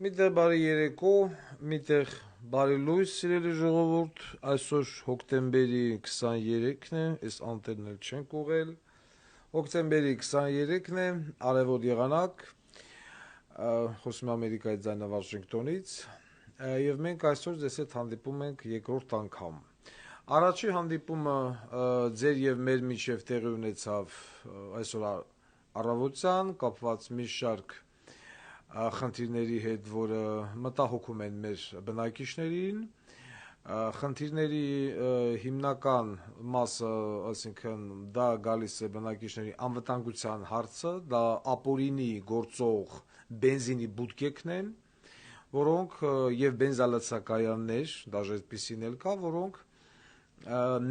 Միտեղ բարի երեկո, միտեղ բարի լույս, սիրելի ժողովուրդ, այսօր հոկտեմբերի 23-ն է, այս անտերն էլ չենք ուղել, հոկտեմբերի 23-ն է, արևոտ եղանակ, խոսում Ամերիկայի ձայնը Վաշինգտոնից, և մենք այսօր ձեզ հետ հանդիպում ենք երկրորդ անգամ։ Առաջի հանդիպումը ձեր և մեր միջև տեղի ունեցավ այսօր առավոտյան, կապված մի շարք խնդիրների հետ, որը մտահոգում են մեր բնակիչներին, խնդիրների հիմնական մասը, այսինքն դա գալիս է բնակիչների անվտանգության հարցը, դա ապօրինի գործող բենզինի բուտկեքն են, որոնք եւ բենզալացակայաններ, դաժե այդպիսին էլ կա, որոնք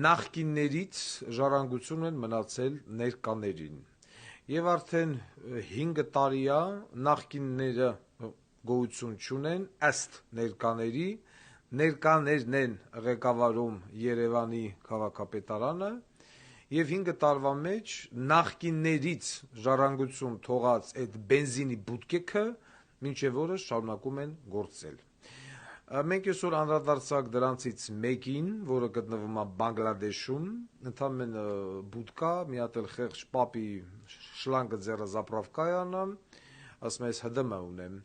նախկիններից ժառանգություն են մնացել ներկաներին։ Եվ արդեն 5 տարի է նախկինները գոյություն չունեն ըստ ներկաների, ներկաներն են ղեկավարում Երևանի քաղաքապետարանը եւ 5 տարվա մեջ նախկիններից ժառանգություն թողած այդ բենզինի բուտկեքը մինչեւ օրս շարունակում են գործել։ Մենք այսօր անդրադարձանք դրանցից մեկին, որը գտնվում է Բանգլադեշում, ընդամենը բուտկա, մի հատ էլ խեղճ պապի շլանգը ձեռը զապրավկայանը, ասում ես ՀԴՄ ունեմ։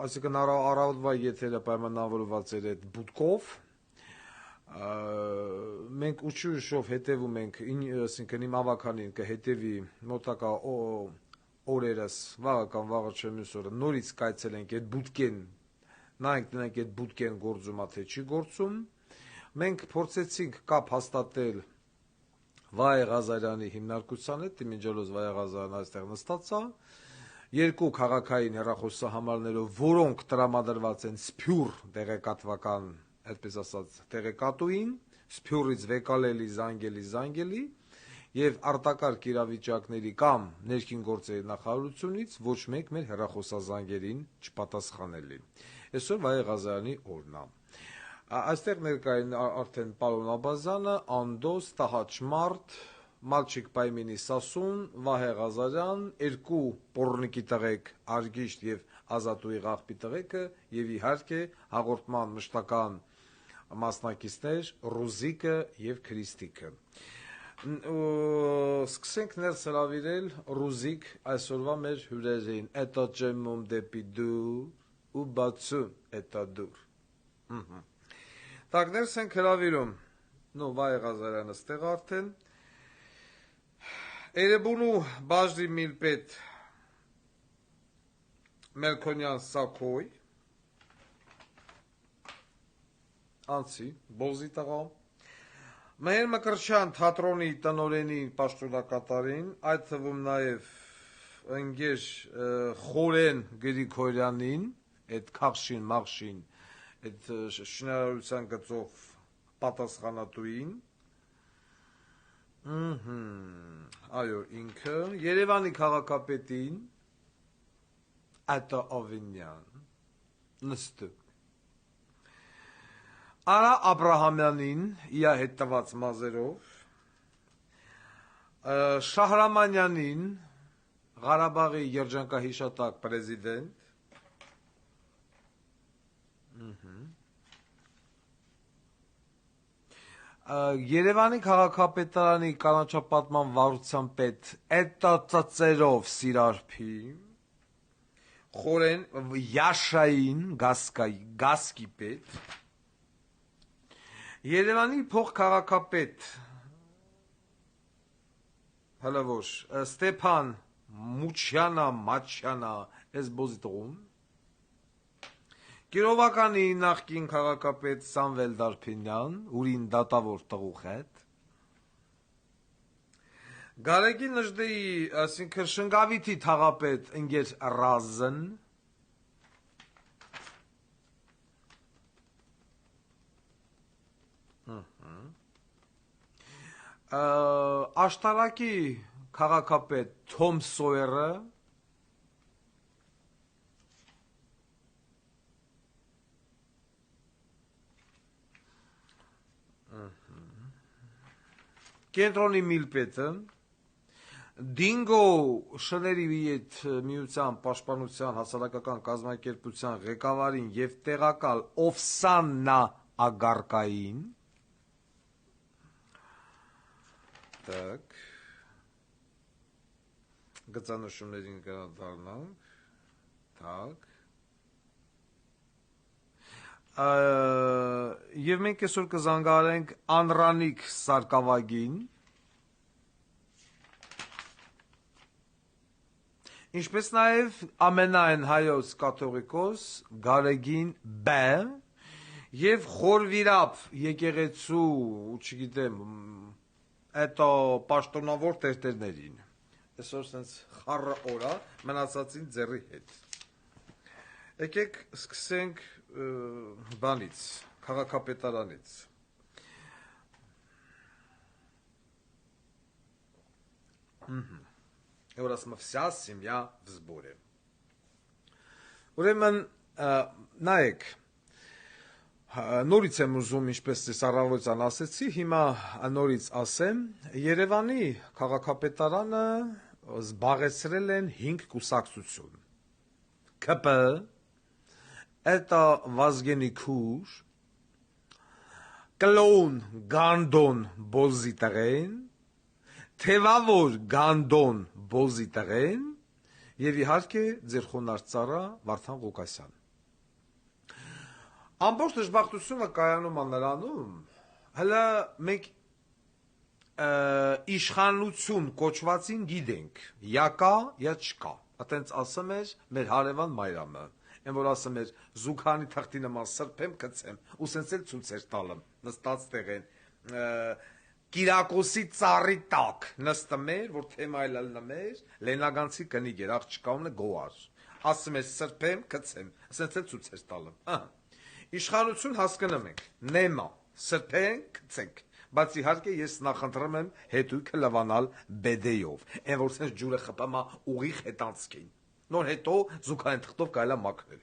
Այսինքն առավոտվա եթերը պայմանավորված էր այդ բուտկով, մենք ուշով հետևում ենք, այսինքն իմ ավականին կհետևի մոտակա օրերս, վաղը կամ վաղը չէ մյուս օրը, նորից կայցելենք այդ բուտկեն, նայենք տնենք այդ բուտկեն գործում է թե չի գործում։ Մենք փորձեցինք կապ հաստատել Վահե Ղազարյանի հիմնարկության հետ, Տիմիջալոզ Վահե Ղազարյանն այստեղ նստած է, երկու քաղաքային հեռախոսահամարներով, որոնք տրամադրված են Սփյուռ տեղեկատվական, այդպես ասած, տեղեկատուին, Սփյուռից վեկալելի, զանգելի, եւ արտակարգ իրավիճակների կամ ներքին գործերի նախարարությունից ոչ մեկ մեր հեռախոսազանգերին չպատասխանելի։ Այսօր Վահե Ղազարյանի օրն է։ Այստեղ ներկա են արդեն պարոն Աբազյանը, Անդոս, Տահաճմարտ, Մալչիկ Պայմինի Սասուն, Վահե Ղազարյան, երկու պոռնիկի տղեկ Արգիշտ եւ Ազատուի Ղախպի տղեկը եւ իհարկե հաղորդման մշտական մասնակիցներ Ռուզիկը եւ Քրիստիկը։ Սկսենք ներս հրավիրել Ռուզիկ այսօրվա մեր հյուրերին։ Էտա ջեմում դեպի դու ու բացում էտա դուր։ Так, ներս ենք հրավիրում։ Ну, Վահե Ղազարյանը ստեղ արդեն։ Էրեբունու բաժրի միլպետ Մելքոնյան Սակոյ Անցի, Բոզի տղա Մհեր Մկրտչյան թատրոնի տնօրենի պաշտոնակատարին, այդ թվում նաև ընկեր Խորեն Գրիգորյանին, այդ քաղշին, մաղշին, այդ շինարարության գծով պատասխանատուին, այո, ինքը, Երևանի քաղաքապետին, Ատա Ավինյան, նստը, Արա Աբրահամյանին, իա հետ տված մազերով, Շահրամանյանին, Ղարաբաղի երջանկահիշատակ պրեզիդենտ, Երևանի քաղաքապետարանի կանաչապատման վարության պետ Էտա ծծերով Սիրարփի, Խորեն Յաշային Գասկի պետ, Երևանի փոխքաղաքապետ հլվոշ Ստեփան Մաչյանա այս բոզիտողում, Կիրովականի նախկին քաղաքապետ Սամվել Դարփինյան, ուրին դատավոր տղուխ հետ, Գարեգին Նժդեի, այսինքն Շնգավիթի թաղապետ ընկեր Ռազն, Աշտարակի քաղաքապետ Թոմ Սոյերը, Կենտրոնի միլպետը, Դինգո շների այդ միության պաշտպանության հասարակական կազմակերպության ղեկավարին եւ տեղակալ Օվսաննա Ագարկային գծանշումներին կդառնանք так եւ մենք այսօր կզանգարենք Անրանիկ Սարգսակին ինչպես նաեւ ամենայն հայոց կաթողիկոս Գարեգին Բ եւ խորվիրապ եկեղեցու չգիտեմ Էտո պաշտոնավոր տերտերներին այսօր sense խառը օրա մնացածին ձեռի հետ եկեք սկսենք բանից քաղաքապետարանից Որ ասում վся семья в сборе Ուրեմն նայեք նորից եմ ուզում ինչպես ես առավոտյան ասեցի հիմա նորից ասեմ Երևանի քաղաքապետարանը զբաղեցրել են 5 կուսակցություն ԿՊ это Վազգենի Քուր Կլոուն Գանդոն Բոզիտերեն Թևավոր Գանդոն Բոզիտերեն եւ իհարկե ձեր խոնարհ Վարդան Ղուկասյան Ամբողջ դժբախտությունը կայանում է նրանում հələ մենք իշխանություն կոչվածին գիտենք յակա յա չկա այտենց ասում էր մեր հարևան Մայրամը Են որ ասում էր զուգանի թղթի նման սրբեմ գցեմ ու սենց էլ ցույց էր տալը նստած տեղեն Կիրակոսի ծառի տակ նստում էր որ թեմայել լնմեր լենագանցի կնիկ էր աղջկաունը գոար ասում էր սրբեմ գցեմ սենց էլ ցույց էր տալը Իշխանություն հասկանում ենք նեմա սրբեն գցենք Բայց իհարկե ես նախընտրում եմ հետույքը լվանալ բեդեյով Են որ սենց ջուրը խփամա ուղիղ հետանցքին Նոր հետո զուգային թղթով կարելի է մաքրել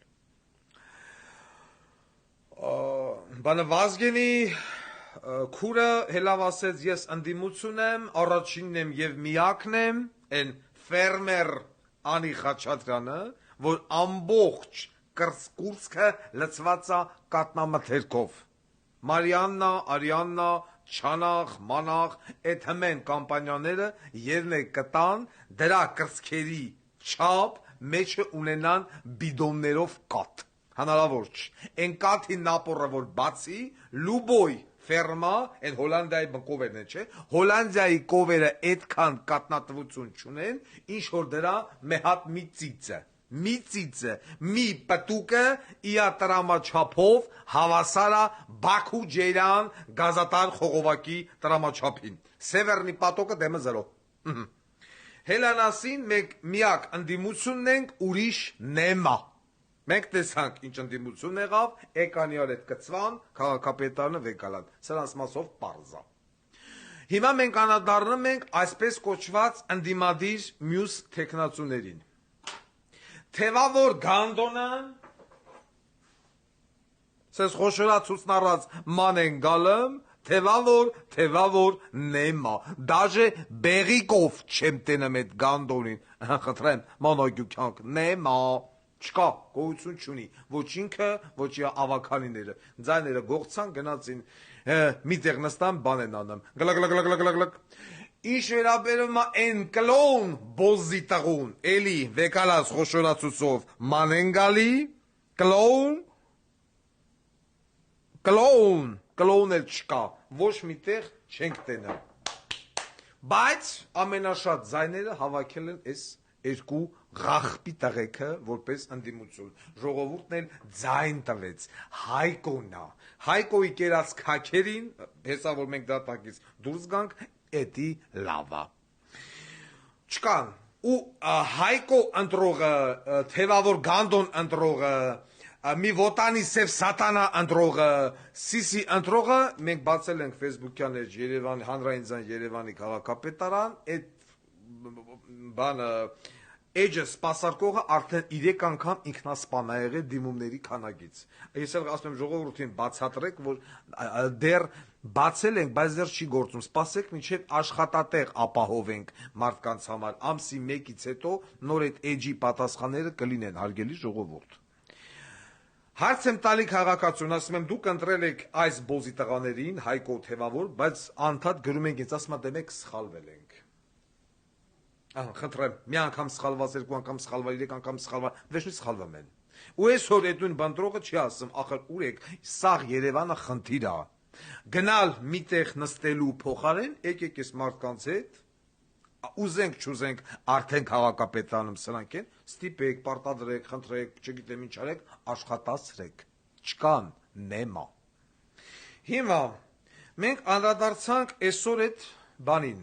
Բանը Վազգենի քուրը հելավ ասեց ես ընդդիմություն եմ առաջինն եմ եւ միակն եմ այն ֆերմեր Անի Խաչատրյանը որ ամբողջ կրծքը լցված է կատնամթերքով Մարիաննա Արիաննա Չանախ մանախ այդ հմեն կամպանիաները ելնե կտան դրա կրծքերի չափ մեջը ունենան բիդոններով կատ Հանարավոր չէ Են կաթի նապորը որ բացի լուբոյ ֆերմա այն Հոլանդիայի կովերն է չէ Հոլանդիայի կովերը այդքան կատնատվություն չունեն ինչ որ դրա մի հատ մի ծիծը մի պտուկը իա տրամաչափով հավասարա Բաքու Ջերան գազատար խողովակի տրամաչափին Սևերնի պատոկը դեմը 0 Հելանասին մենք միակ ընդդիմությունն ենք ուրիշ նեմա Մենք տեսանք ինչ ընդդիմություն եղավ էկանյալ այդ կծվան քաղաքապետարանը վեկալան սրանց մասով պարզա Հիմա մենք անդրադառնում ենք այսպես կոչված ընդդիմադիր մյուս տեխնացուներին Թևավոր Գանդոնան Սես խոշորացուցն առած ման են գալում Թևավոր նեմա Դաժե բեղիկով չեմ տենում այդ գանդոնին Խնդրեմ մանագյուքյանք նեմա Չկա գոյություն չունի Ոչ ինքը ոչ ավականիները Ձայները գողցան գնացին Միտեղ նստան բան են անում Գլակ Ինչ վերաբերում է են կլոուն բոզի տղուն Էլի վեկալած խոշորացուցով ման են գալի Կլոուն էլ չկա, ոչ միտեղ չենք տենը Բայց ամենաշատ զայները հավաքել են այս երկու ղախպի տղեկը որպես ընդդիմություն Ժողովուրդն էլ ձայն տվեց Հայկոնա Հայկոյի կերած քաքերին Հեսա որ մենք դատակից դուրս գանք Էդի լավա Չկան ու Հայկո ընտրողը Թևավոր Գանդոն ընտրողը Մի ոտանի սև սատանա ընտրողը, սիսի ընտրողը, մենք բացել ենք Facebook-յան էջ Երևանի, հանրային ձայն Երևանի քաղաքապետարան, այդ բանը Էջը սպասարկողը արդեն 3 անգամ ինքնասպան է եղել դիմումների քանակից։ Ես էլ ասում եմ ժողովրդին բացատրեք, որ դեռ բացել ենք, բայց դեռ չի գործում։ Սպասեք, մինչև աշխատատեղ ապահովենք մարդկանց համար։ Ամսի 1-ից հետո նոր այդ էջի պատասխանները կլինեն, հարգելի ժողովուրդ։ Հարց եմ տալի քաղաքացուն, ասում եմ դուք ընտրել եք այս բոզի տղաներին, Հայկո Թևավոր, բայց անդադ գրում ենք ինձ, ասում եմ դե մենք սխալվել ենք։ Խնդրեմ, մի անգամ սխալված, 2 անգամ սխալված, 3 անգամ սխալված, վերջնի սխալվում են։ Ու այսօր այդ նույն բանտրողը չի ասում, ախր ուր եք, սաղ Երևանը խնդիր է։ Գնալ միտեղ նստելու փոխարեն, եկեք այս մարդկանց հետ, ուզենք չուզենք, արդեն քաղաքապետարանում սրանք են, ստիպեք, պարտադրեք, խնդրեք, չգիտեմ ինչ արեք, աշխատացրեք, չկան, նեմա։ Հիմա մենք անդրադարձանք այսօր այդ բանին,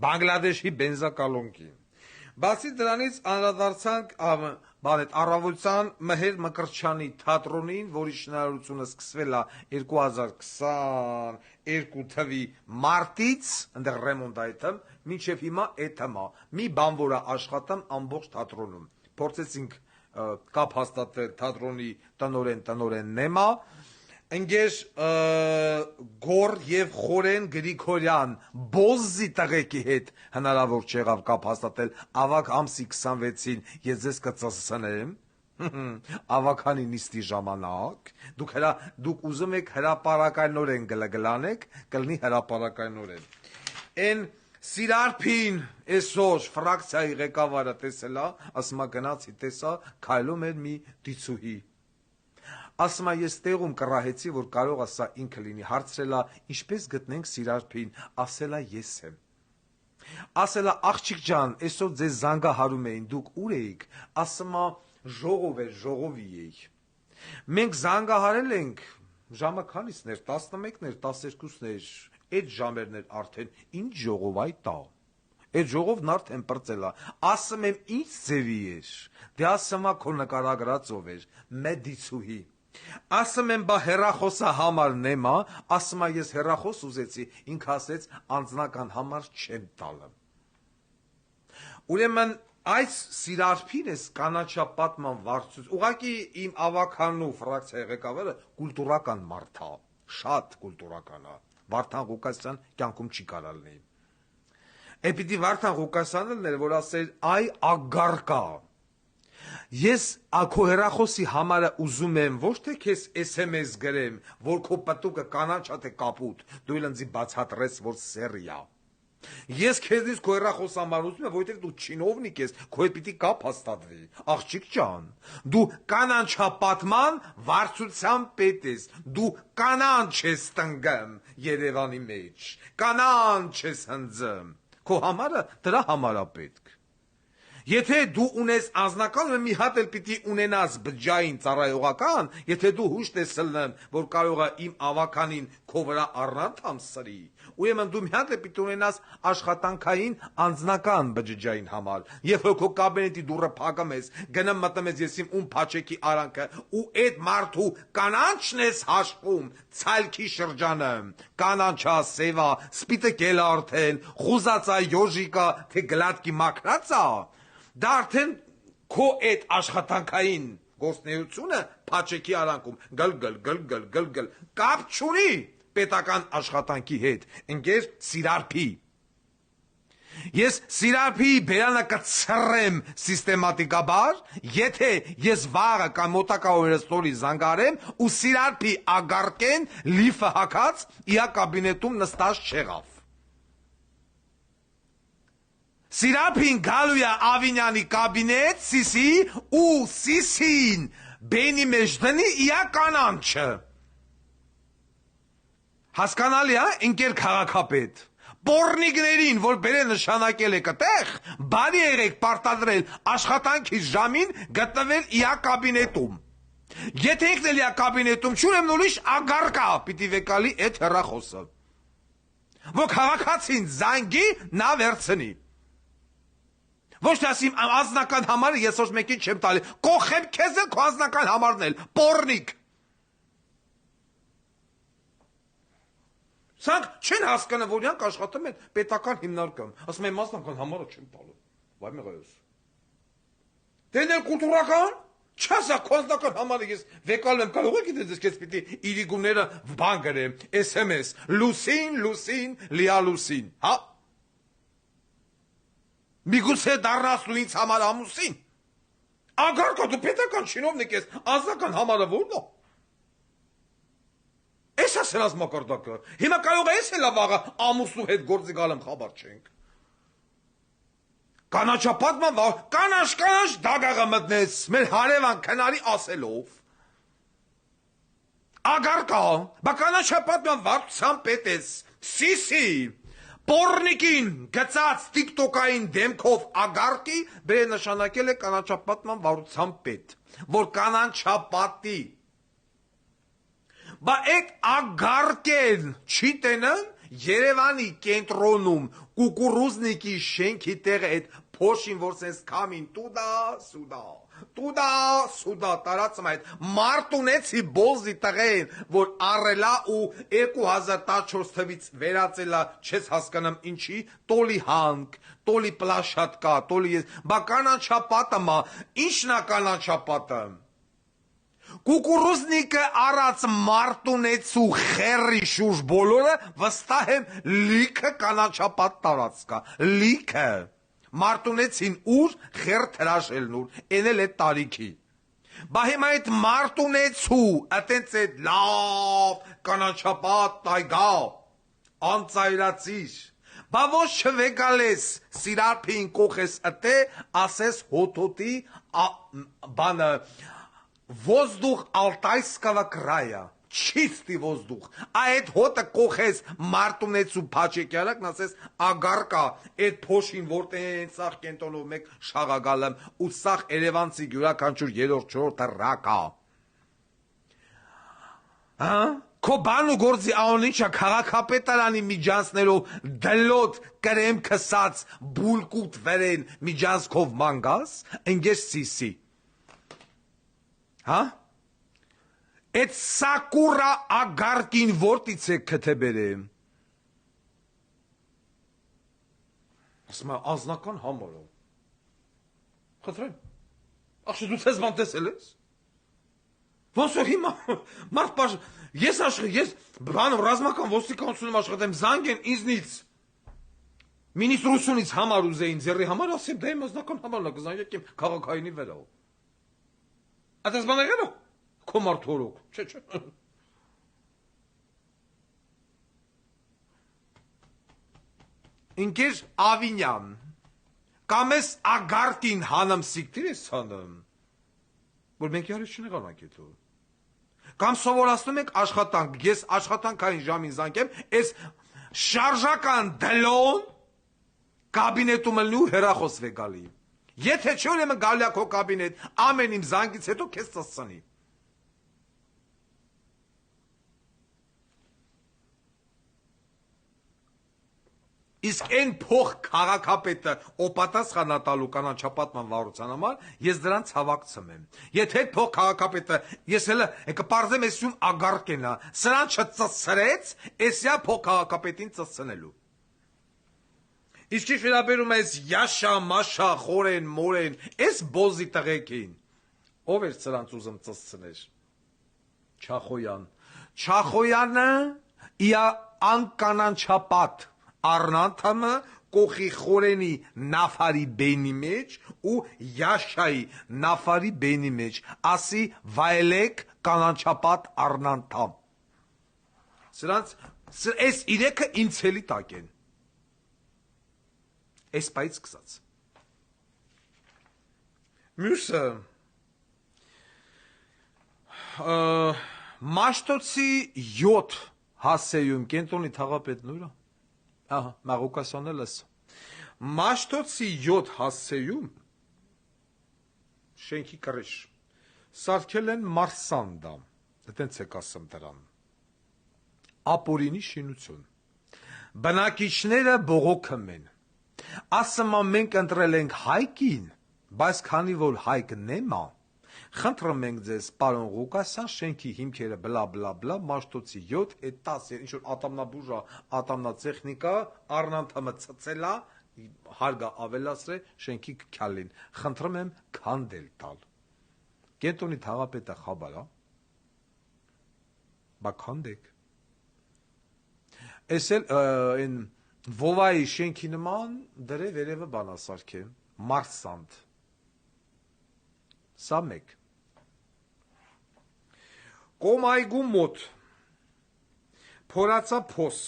Բանգլադեշի բենզակալոնկին։ Բացի դրանից անդրադարձանք առավոտյան Մհեր Մկրտչյանի թատրոնին, որի շինարարությունը սկսվել է 2022 թվականի մարտից, այնտեղ ռեմոնտ այդմ, մինչև հիմա այդմ է։ Մի բան որ է աշխատում ամբողջ թատրոնում։ Փորձեցինք կապ հաստատել թատրոնի տնօրենն է, ընկեր Գոր եւ Խորեն Գրիգորյան Բոզի տղեկի հետ հնարավոր չեղավ կապ հաստատել ավակ ամսի 26-ին ես ձեզ կծսնեմ ավականի նիստի ժամանակ դուք ուզում եք հրապարակայնորեն գլանեք կլինի հրապարակայնորեն այն Սիրարփին այսօր ֆրակցիայի ղեկավարը տեսելա ասում գնացի տեսա քայլում էր մի դիցուհի Ասում ես տեղում կռահեցի, որ կարող է սա ինքը լինի, հարցրելա, ինչպես գտնենք Սիրարփին, ասելա ես եմ։ Ասելա աղջիկ ջան, այսօր ձեզ զանգահարում էին, դուք ուր էիք, ասում ժողով էր, ժողովի էի։ Մենք զանգահարել ենք, ժամը քանիսն էր, 11-ն էր, 12-ն էր, այդ ժամերն էր արդեն, ինչ ժողով այդ տա։ Այդ ժողովն արդեն պրծել է, ասում եմ ինչ ձևի էր, դե ասում քո նկարագրածով էր, մեդիցուհի։ Ասում եմ բա հեռախոսը համարն եմ, ասում ես հեռախոս ուզեցի, ինքը ասեց անձնական համար չեմ տալը։ Ուրեմն այս Սիրարփին ես կանաչապատման վարձույց, ուղղակի իմ ավականու ֆրակցիայի ղեկավարը կուլտուրական մարդ է, շատ կուլտուրական է, Վարդան Ղուկասյան կյանքում չի կարա լինի։ Էպիտի Վարդան Ղուկասյանը լներ, որ ասել այ ագարկա Ես քո հեռախոսի համարը ուզում եմ ոչ թե քեզ SMS գրեմ, որ քո պտուկը կանաչ է թե կապուտ, դու ինձ բացատրես, որ սերիա։ Ես քեզնից քո հեռախոս համար ուզում եմ, որովհետև դու չինովնիկ ես, քո հետ պիտի կապ հաստատվի։ Աղջիկ ջան, դու կանանչապատման վարձության պետ ես, դու կանանչ ես տնգում Երևանի մեջ, կանանչ ես հնձում, քո համարը դրա համար է պետք։ Եթե դու ունես անձնական, մի հատ էլ պիտի ունենաս բջջային ծառայողական, եթե դու հուշտ ես սլնեմ, որ կարող է իմ ավականին քո վրա առնանդամ սրի, ուրեմն դու մի հատ էլ պիտի ունենաս աշխատանքային անձնական բջջային համար, եւ քո կաբինետի դուռը փակում ես, գնում մտնում ես ես իմ փաչեքի արանքը, ու այդ մարդու կանանչն ես հաշվում, ցալքի շրջանը, կանանչա, սևա, սպիտակել արդեն, խուզածա յոժիկա, թե գլատկի մաքրածա Դա արդեն քո այդ աշխատանքային գործնեությունը փաչեքի արանքում գլ կապ չունի պետական աշխատանքի հետ ընկեր Սիրարփի Ես Սիրարփի բերանը կցրեմ սիստեմատիկաբար եթե ես վաղը կամ մոտակա օրերս տորի զանգարեմ ու Սիրարփի ագարկեն լիֆը հակած իա կաբինետում նստած չեղավ Սիրարփին գալու է Ավինյանի կաբինետ, Սիսի ու Սիսին բենի մեջ դնի իա կանանչը։ Հասկանալի է, ընկեր քաղաքապետ։ Պորնիկներին, որ բերե նշանակել եք այդտեղ, բարի եղեք պարտադրել աշխատանքի ժամին գտնվել իա կաբինետում։ Եթե եկնել իա կաբինետում, չունեմ նորիշ ագարկա պիտի վեկալի այդ հեռախոսը։ Որ քաղաքացին զանգի, նա վերցնի։ Ոչ թե ասիմ անձնական համարը ես ոչ մեկին չեմ տալի, կողեմ քեզ էլ քո անձնական համարն էլ, պորնիկ։ Սանք չեն հասկանում, որ իրանք աշխատում են պետական հիմնարկում, ասում են անձնական համարը չեմ տալու, վայ մեղայոս։ Դենել կուլտուրական չասա կոնստական համարը ես վեկալում եմ կարող եք դες ես պիտի իրիգուները բան գրեմ SMS լուսին լիալուսին հա միգուցե դառնաս դու ինձ համար ամուսին ագարկա դու պետական чиновник ես ազնական համարը որն է Էս է սրած մակարդակը հիմա կարող է էս էլ ավաղը ամուսնու հետ գործի գալեմ խաբար չենք Կանաչապատման կանաչ դագաղը մտնեց մեր հարևան քնարի ասելով ագարկա բա կանաչապատման վարդության պետես սիսի Պորնիկին գծած տիկտոկային դեմքով ագարկի բեր նշանակել է կանաչապատման վարդության պետ որ կանաչապատի Բա այդ ագարկեն չի տենը Երևանի կենտրոնում կուկուրուզնիկի շենքի տեղը այդ փոշին որ սենց կամին տուդա տարածում այդ մարտունեցի բոզի տղեն որ առելա ու 2014 թվից վերածելա չես հասկանամ ինչի տոլի հանք տոլի պլաշատկա տոլի բա կանաչապատը մա ինչն է կանաչապատը Կուկուրուզնիկը առած մարտունեցու խերի շուրջ բոլորը վստահ եմ լիքը կանաչապատ տարածքա լիքը մարտունեցին ուր խեր թրաշելն ուր էնել է տարիքի բա հիմա այդ մարտունեցու այտենց է լավ կանաչապատ տայգա անծայրացիր բա ոչ չվեկալես սիրարփին կողես ըտե ասես հոթոտի բանը Воздух Алтайского края. Чистый воздух. А այդ հոտը կողես մարտունեցու փաչեկյալակ նասես ագարկա այդ փոշին որտեն սախ կենտոնով մեկ շաղագալեմ ու սախ Երևանցի յուրաքանչյուր 3-4 ռակա Հա Քո բանու գործի անոնիչա քաղաքապետարանի միջանցներով դլոտ կրեմ քսած բուլկուտ վերեն միջանցքով մանգաս ընկես սիսի Հա Այդ սակուրա ագարկին որտից է քթեբերեմ Ասում եմ ազնական համարը Խնդրեմ Ախշի դու ցես բան տեսել ես Ոնց է հիմա մարդ ես բան ռազմական ոստիկանությունում աշխատեմ զանգեն ինձնից Մինիստրությունից համար ուզեին ձեռի համար ասեմ դա իմ ազնական համարն է կզանգեք իմ քաղաքայինի վրա Ատես բան եղել է Քո մարդորոք չէ Ինքեր Ավինյան կամ ես ագարկին հանեմ սիկտիր ես հանում որ մենք ярի չնեղանանք էտո կամ սովորացնում ենք աշխատանք ես աշխատանքային ժամին զանգեմ ես շարժական դլոն կաբինետում ելնու հեռախոս վեկալի Եթե չէ ուրեմն գալու քո կաբինետ ամեն իմ զանգից հետո քեզ ծածծանի Իսկ այն փող քաղաքապետը օպատասխանատալու կանաչապատման վարության համար ես դրան ցավակցում եմ Եթե այդ փող քաղաքապետը ես հələ կպարզեմ էսում ագարկենա սրան չծծրեց էսյա փող քաղաքապետին ծծցնելու Իսկ ինչ վերաբերում է Յաշա, Մաշա, Խորեն, Մորեն, այս բոզի տղեկին, ով էր սրանց ուզում ծծցներ, Չախոյանը, իա անկանանչապատ, առնանդամը, կողի Խորենի նավարի բենի մեջ ու Յաշայի նավարի բենի մեջ, ասի վայելեք կանանչապատ առնանդամ։ Սրանց, այս իրեքը ինձ հելի տակ են։ Այս պայից կսած։ Մյուսը, Մաշտոցի 7 հասեյում կենտրոնի թաղապետն ուրա, Մաղուկասյանն էլ ես, Մաշտոցի 7 հասեյում, շենքի կրիշ, սարքել են Մարսանդա, դենց եք ասում դրան, ապորինի շինություն, բնակիչները բողոքում են, ասում մենք ընտրել ենք հայկին, բայց քանի որ հայկն է խնդրում ենք ձեզ պարոն Ղուկասյան շենքի հիմքերը բլա բլա բլա Մաշտոցի 7 այդ 10 ինչ որ ատամնաբուժա ատամնատեխնիկա առնանդամը ցցելա հարգա ավելացրե շենքի քյալին, խնդրում եմ քանդել տալ։ Կենտրոնի թաղապետը խաբարա, բա քանդեք։ Էս էլ այն Վովայի շենքի նման դրե վերևը բանասարք է, մարսանդ։ Սա մեկ։ Կոմայգու մոտ փորացա փոս։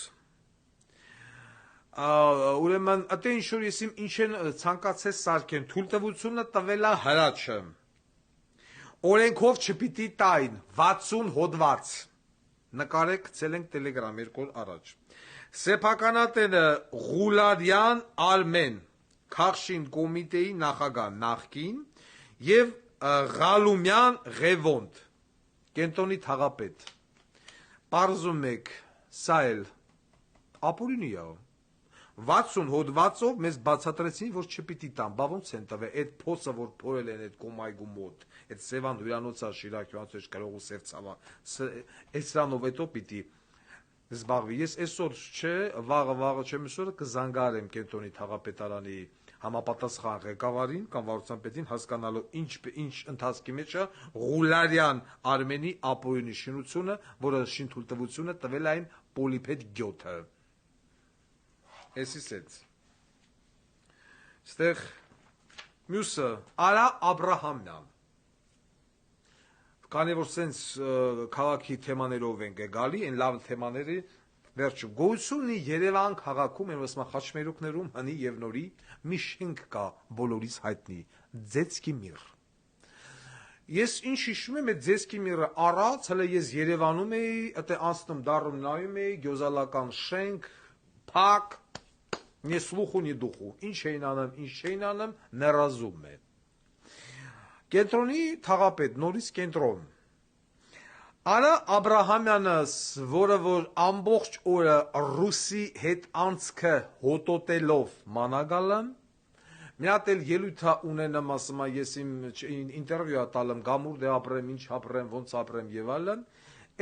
Ուրեմն ըտե ինչ-որ եսիմ ինչ են ցանկացես սարքեն, թույլտվությունը տվելա հրաչը։ Օրենքով չպիտի տային 60 հոդված։ Նկարեք ցել ենք Telegram 2 օր առաջ։ Սեփականատենը Ղուլադյան Արմեն, Քաղշին կոմիտեի նախագահ նախկին եւ Ղալումյան Ղևոնդ, կենտրոնի թաղապետ։ Պարզում եք, սա էլ ապուրինի է։ 60 հոդվածով մեզ բացատրեցին, որ չպիտի տան, բա ոնց են տվել, այդ փոսը, որ փորել են այդ կոմայգու մոտ, այդ Սևան հյուրանոցա Շիրակ հյուրանոց կարող ու սև ցավա, այդ սրանով հետո պիտի զբաղվի։ Ես այսօր չէ, վաղը չեմ այսօրը կզանգարեմ կենտրոնի թաղապետարանի համապատասխան ղեկավարին կամ վարչության պետին հասկանալու ինչ ընթացքի մեջ է Ղուլարյան Արմենի ապօրինի շինությունը, որը շինթույլտվությունը տվել այն Պոլիփետ գյոթը։ Էսից էց։ Ստեղ մյուսը Արա Աբրահամյան։ Քանի որ սենց քաղաքի թեմաներով ենք գալի, այն լավ թեմաների վերջը գոյություն ունի Երևան քաղաքում, այն ասում խաչմերուկներում հնի եւ նորի մի շենք կա բոլորիս հայտնի, Ձեցկի միր։ Ես ինչ հիշում եմ այդ Ձեցկի միրը առած, հələ ես Երևանում էի, այդտե անցնում դառում նայում էի, գյոզալական շենք, փակ, ни слуху, ни духу, ինչ էին անում, ինչ չէին անում, ներազում է։ Կենտրոնի թաղապետ, նորից կենտրոն։ Արա Աբրահամյանս, որը որ ամբողջ օրը ռուսի հետ անցքը հոտոտելով մանագալը, մի հատ էլ ելույթ ունենամ, ասում ես իմ ինտերվյու տալեմ, գամուր դե ապրեմ, ինչ ապրեմ, ոնց ապրեմ եւ այլն,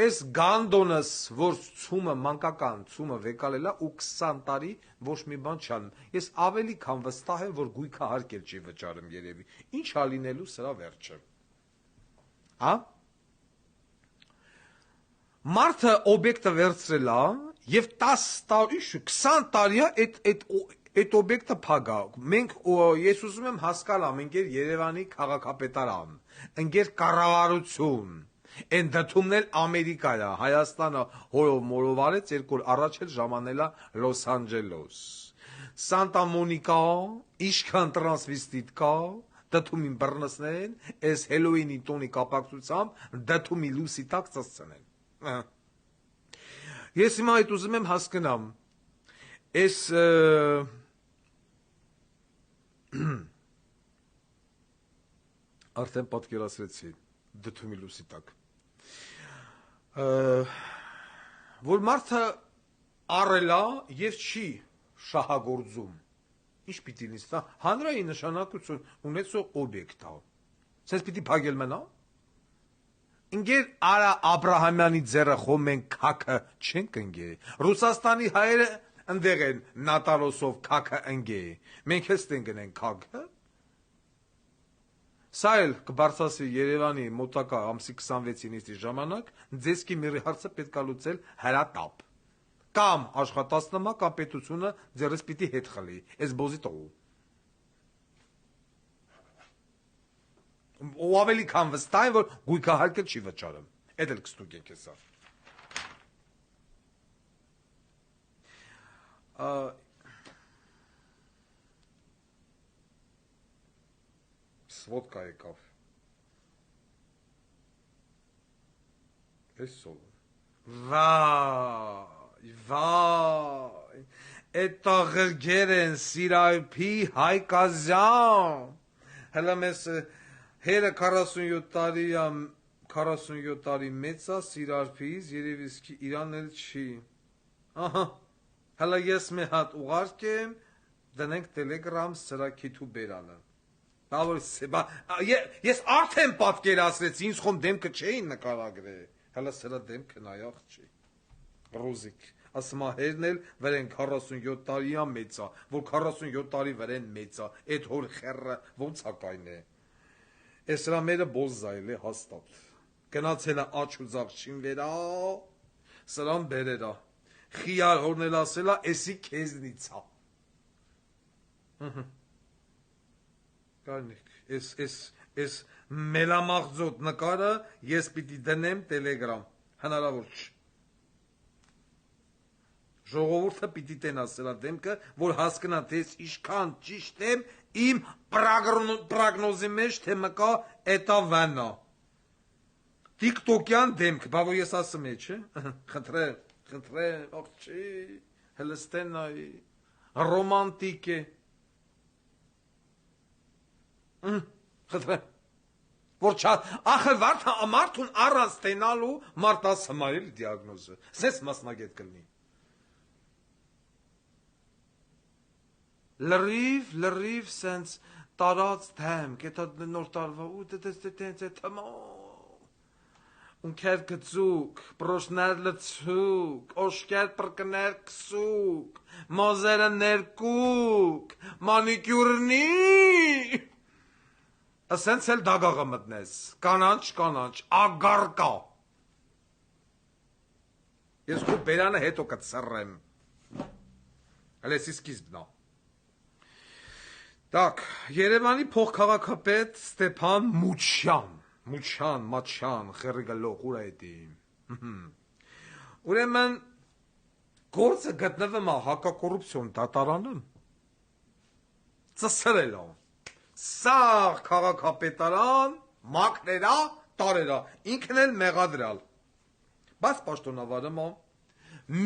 այս գանդոնս, որ ցումը մանկական ցումը վեկալելա ու 20 տարի ոչ մի բան չանում։ Ես ավելի քան վստահ եմ, որ գույքը հարկել չի վճարում երևի։ Ինչ ա լինելու սրա վերջը։ Հա? Մարդը օբյեկտը վերցրել է եւ 10 տարի, 20 տարի այդ օբյեկտը փագա։ Մենք ես ուզում եմ հասկանալ, մենք Երևանի քաղաքապետարան, ընկեր կառավարություն, այն դդումն էլ Ամերիկա է, Հայաստանը մորովարեց 2 օր առաջ էլ ժամանելա Լոս Անջելոս, Սանտա Մոնիկա, ինչքան տրանսվեստիտ կա, դդումին բռնցնեն, այս Հելոուինի տոնի կապակցությամբ դդումի լուսի տակ ծծծնեն։ Ես հիմա այդ ուզում եմ հասկանամ, այս արդեն պատկերացրեցի դդումի լուսի տակ, որ մարդը առելա եւ չի շահագործում, ինչ պիտի լինի, սա հանրային նշանակություն ունեցող օբյեկտ է, սենց պիտի փակել մնա, ընկեր Արա Աբրահամյանի ձեռը խոմ մենք քաքը չենք ընկե, Ռուսաստանի հայերը ընդեղ են Նատալոսով քաքը ընկե, մենք հեստ են գնենք քաքը, սա էլ կբարձրացվի Երևանի մոտակա ամսի 26-ին իստի ժամանակ, Ձեցկի միրի հարցը պետք է լուծել հրատապ, կամ աշխատացնումա, կամ պետությունը ձեռս պիտի հետ խլի, այս բոզի տողու։ Ու ավելի քան վստահ եմ, որ գույքը հարկել չի վճարում, էդ էլ կստուկ եք հեսա։ Սվոտկա եկավ, ես սովն, վայ, էտա ղրգեր են սիրայպի Հայկազյան, հլը մեզ հերը 47 տարի մեծա սիրարպից, երևիսկի իրան էլ չի, ահա, հլը ես մի հատ ուղարկ եմ, դնենք Telegram սրակիթու բերանը, ես արդեն պատկերացրեցի, ինձ խոմ դեմքը չէին նկարագրել, հələ սրա դեմքը նայախ չի, Ռոզիկ, ասում հերն էլ վրեն 47 տարի է մեծա, որ 47 տարի վրեն մեծա, այդ հոր խերը ոնց ակայն է։ Այս սրա մերը բոզայել է հաստատ։ Գնացել է աչ ու ձախ չին վերա, սրան բերերա։ Խիար հորնել ասելա, էսի քեզնից է։ Կարնիկ, այս մելամաղձոտ նկարը ես պիտի դնեմ Telegram, հնարավոր չի։ Ժողովուրդը պիտի տենա սրա դեմքը, որ հասկնա թե ես իշքան ճիշտ եմ իմ պրագնոզի մեջ, թե մկա էտա վանա։ Տիկտոկյան դեմք, բա որ ես ասում է, չէ։ Խնդրեմ, աղջի, հլստենայի, ռոմանտիկ է։ Խնդրեմ։ Որ չա, ախր մարդուն առանց տենալու մարդ ասում է դիագնոզը։ Սես մասնագետ կլինի։ Լրիվ սենց տարած դեմ, կետա նոր տարվա, ու դե թմո, ունքեր գծուկ, պրոշներ լծուկ, օշկեր պրկներ կսուկ, մոզերը ներկուկ, մանիկյուրնի, ասենց էլ դագաղը մտնես, կանանչ, ագարկա, ես քու բերանը հետո կծրեմ, հլեսի սկիզբնա, Так, Երևանի փոխքաղաքապետ Ստեփան Մաչյան, խերգալող, ուր է դի։ Ուրեմն գործը գտնվում է հակակոռուպցիոն դատարանում։ Ծսրել է։ Սաղ քաղաքապետարան, մակներա, տարերա, ինքն էլ մեղադրալ։ Բայց պաշտոնավարը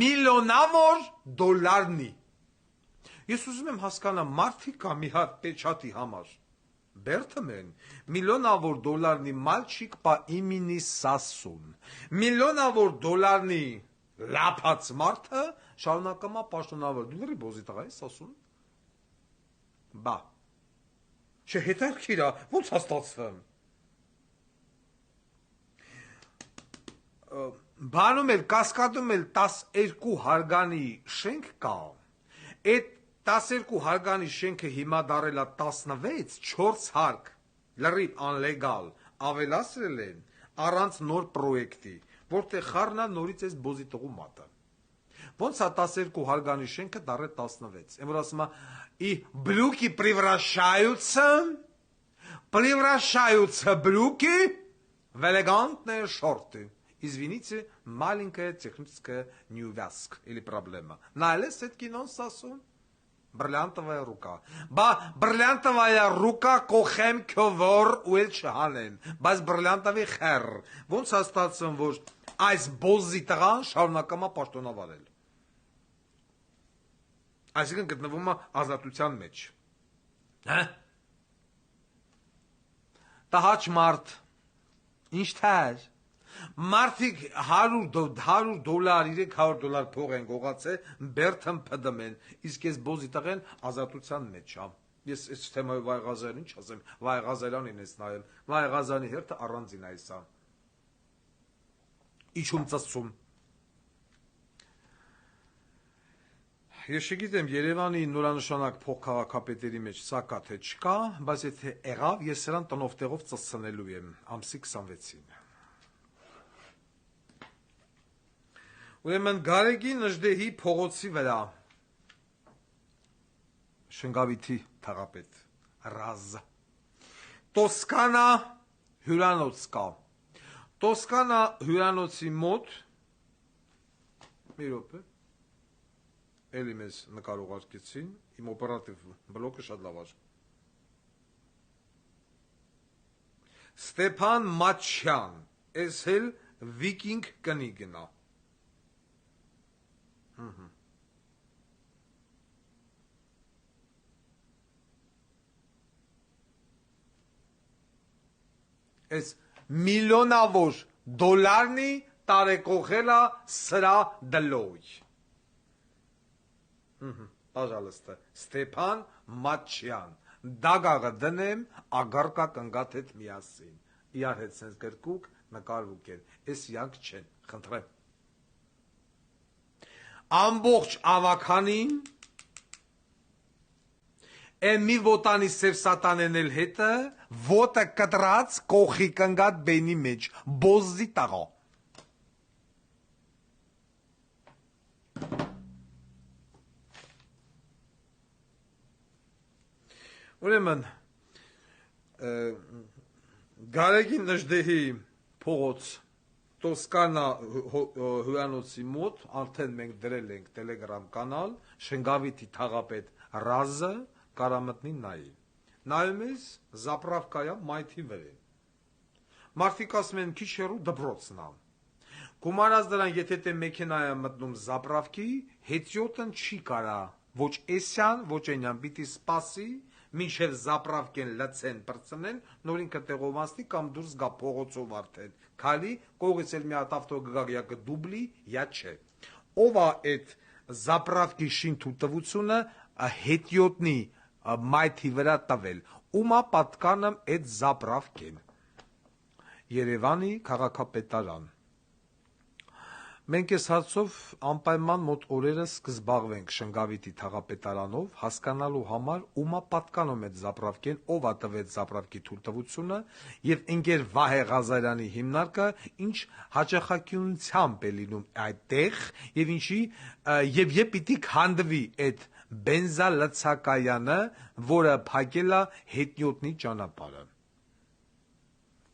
միլիոնավոր դոլարնի։ Ես ուզում եմ հասկանամ, մարդիկ կա մի հատ պեչատի համար, բերթում են, միլիոնավոր դոլարնի մալչիկ պա իմինի սասուն, միլիոնավոր դոլարնի լապած մարդը շարունակամա պաշտոնավոր, դու լրի բոզի տղա է սասուն, բա, չէ հետարքիրա, ոնց հաստացվեմ, բանում էլ, կասկադում էլ 12 հարգանի շենք կա, այդ 12 հարգանի շենքը հիմա դարել է 16, 4 հարկ, լրիվ անլեգալ, ավելացրել են առանց նոր պրոյեկտի, որտեղ խառնա նորից այս բոզի տղու մատը։ Ոնց է 12 հարգանի շենքը դարել 16, են որ ասում է, и брюки превращаются брюки в элегантные шорты. Извините, маленькая техническая неувязка или проблема. Наелес это кино сасун? Бриллиантовая рука. Бриллиантовая рука կողեմ քովոր ու էլ չհանեն, բայց բրիլյանտովի խեր։ Ոնց է ստացվում, որ այս բոզի տղան շարունակում է պաշտոնավարել։ Այսինքն գտնվում է ազատության մեջ։ Հա? Տհաճ մարդ։ Ինչ թար։ Մարդիկ 100 դոլար, 300 դոլար փող են գողացել, բերթն փդում են, իսկ ես բոզի տղեն ազատության մեջ եմ։ Ես այս թեմայի Վայ-Ղազարյանին ինչ ասեմ, Վայ-Ղազարյանին ես նայել, Վայ-Ղազարյանի հերթը առանձին այս է։ Իջում ծծում։ Ես չգիտեմ Երևանի նորանշանակ փոխքաղաքապետերի մեջ սա կա թե չկա, բայց եթե եղավ, ես սրան տնով տեղով ծծցնելու եմ ամսի 26-ին։ Ուրեմն Գարեգի Նժդեհի փողոցի վրա Շնգավիթի թաղապետ Ռազ Տոսկանա հյուրանոց կա։ Տոսկանա հյուրանոցի մոտ մի րոպե էլի մեզ նկար ուղարկեցին, իմ օպերատիվ բլոկը շատ լավ է։ Ստեփան Մաչյան, էս էլ վիկինգ կնիգնա։ Այս միլիոնավոր դոլարնի տարեկողելա սրա դլոյ։ Пожалуйста, Ստեփան Մաչյան, դագաղը դնեմ, ագարկա կնգատ հետ միասին, իար հետ սենց գրկուկ նկարվուկ են, ես յանք չեն, խնդրեմ։ ամբողջ ավականին մի ոտանի սև սատանենել հետը ոտը կտրած կողի կնգատ բենի մեջ բոզի տաղա ուրեմն Գարեգին Նժդեհի փողոց Տոսկանա հյուրանոցի մոտ արդեն մենք դրել ենք Telegram կանալ Շնգավիթի թաղապետ Ռազը կարամտնի նայի նայում ես զապրավկայա մայթի վրա մարդիկ ասում են քիչ հեռու դպրոցն է գումարած դրան եթե դե մեքենայա մտնում զապրավկի հետյոտն չի կարա ոչ էսյան ոչ այնյան պիտի սպասի մինչև զապրավկեն լցեն բրցնեն նորին կտեղովանցնի կամ դուրս գա փողոցով արդեն քալի կողից էլ մի հատ ավտո գագա կդուբլի յա չէ ով է այդ զապրավկի շինթուտվությունը հետյոտնի մայթի վրա տվել ումա պատկանը այդ զապրավկեն Երևանի քաղաքապետարան Մենք այս հարցով անպայման մոտ օրերս կզբաղվենք Շնգավիթի թաղապետարանով, հասկանալու համար ումա պատկանում է զապրավկեն, ով է տվեց զապրավկի թույլտվությունը եւ ընկեր Վահե Ղազարյանի հիմնարկը ինչ հաճախակիությամբ է լինում այդտեղ եւ ինչի եւ պիտի քանդվի այդ բենզալցակայանը, որը փակել է հետնյոտնի ճանապարհը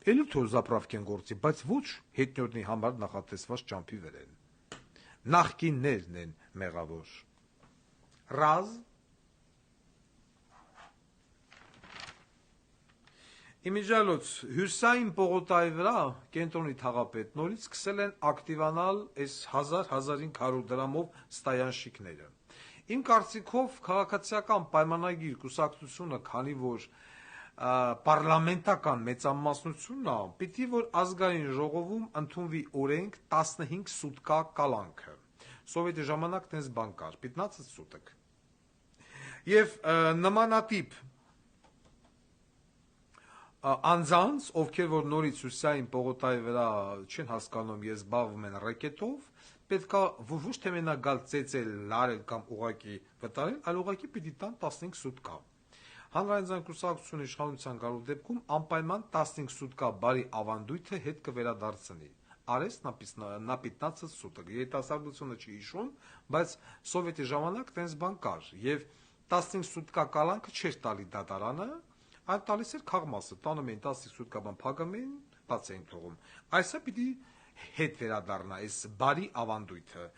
Էլի թող զապրավկեն գործի, բայց ոչ հետնյոտնի համար նախատեսված ճամփի վրա են։ Նախկիններն են մեղավոր։ Ռազ Իմիջալոց հյուսային պողոտայի վրա կենտրոնի թաղապետ նորից սկսել են ակտիվանալ այս 1000-1500 դրամով ստայանշիկները։ Իմ կարծիքով քաղաքացիական պայմանագիր կուսակցությունը, քանի որ պարլամենտական մեծամասնությունն է, պիտի որ ազգային ժողովում ընդունվի օրենք 15 սուտկա կալանքը։ Սովետի ժամանակ տես բան կար, 15 սուտկ։ Եվ նմանատիպ անձանց, ովքեր որ նորից հյուսային պողոտայի վրա չեն հասկանում ես զբաղվում են ռեկետով, պետք է ոչ թե մենակ գալ ծեծել, լարել կամ ուղակի վտարել, այլ ուղակի պիտի տան 15 սուտկա։ Հանրային կուսակցությունը իշխանության գալու դեպքում անպայման 15 սուտկա բարի ավանդույթը հետ կվերադարձնի։ Արես նա 15 սուտկ։ Երիտասարդությունը չի հիշում, բայց սովետի ժամանակ տենց բան կար եւ 15 սուտկա կալանքը չէր տալի դատարանը, այլ տալիս էր քաղմասը։ Տանում էին 15 սուտկա բան փակում էին, բաց էին թողում։ Այսա պիտի հետ վերադառնա այս բարի ավանդույթը։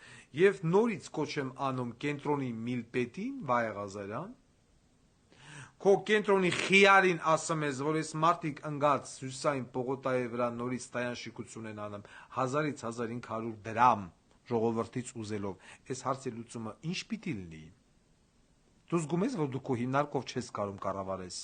Եվ նորից կոչ եմ անում կենտրոնի միլպետին Վահե Ղազարյան Քո կենտրոնի խիարին ասում ես, որ այս մարդիկ ընկած հյուսային պողոտայի վրա նորից ստայանշիկություն են անում 1000-ից 1500 դրամ ժողովրդից ուզելով, այս հարցի լուծումը ինչ պիտի լինի։ Դու զգում ես, որ դու քո հիմնարկով չես կարող կառավարես։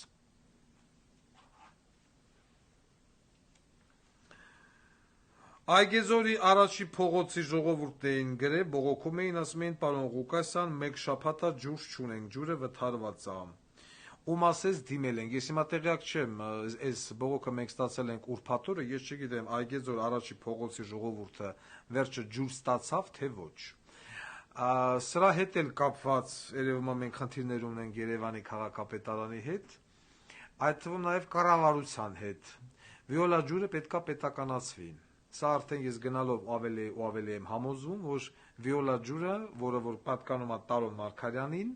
Այգեզորի առաջի փողոցի ժողովուրդն էին գրել, բողոքում էին, ասում էին, պարոն Ղուկասյան, մեկ շաբաթա ջուր չունենք, ջուրը վթարված է։ Ում ասես դիմել ենք, ես հիմա տեղյակ չեմ, այս բողոքը մենք ստացել ենք ուրբաթ օրը, ես չգիտեմ, Այգեզոր առաջի փողոցի ժողովուրդը վերջը ջուր ստացավ, թե ոչ։ Սրա հետ էլ կապված, երևում է մենք խնդիրներ ունենք Երևանի քաղաքապետարանի հետ, այդ թվում նաև կառավարության հետ։ Վիոլա ջուրը պետքա պետականացվի։ Սա արդեն ես գնալով ավելի ու ավելի եմ համոզվում, որ Վիոլա ջուրը, որը որ պատկանում է Տարոն Մարգարյանին,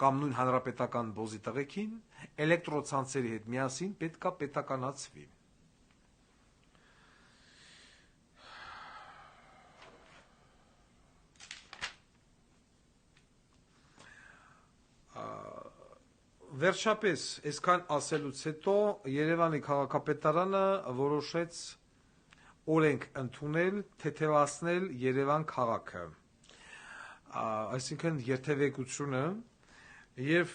կամ նույն հանրապետական բոզի տղեկին, էլեկտրոցանցերի հետ միասին պետքա պետականացվի։ Վերջապես, այսքան ասելուց հետո Երևանի քաղաքապետարանը որոշեց օրենք ընդունել, թեթևացնել Երևան քաղաքը։ Այսինքն երթևեկությունը եւ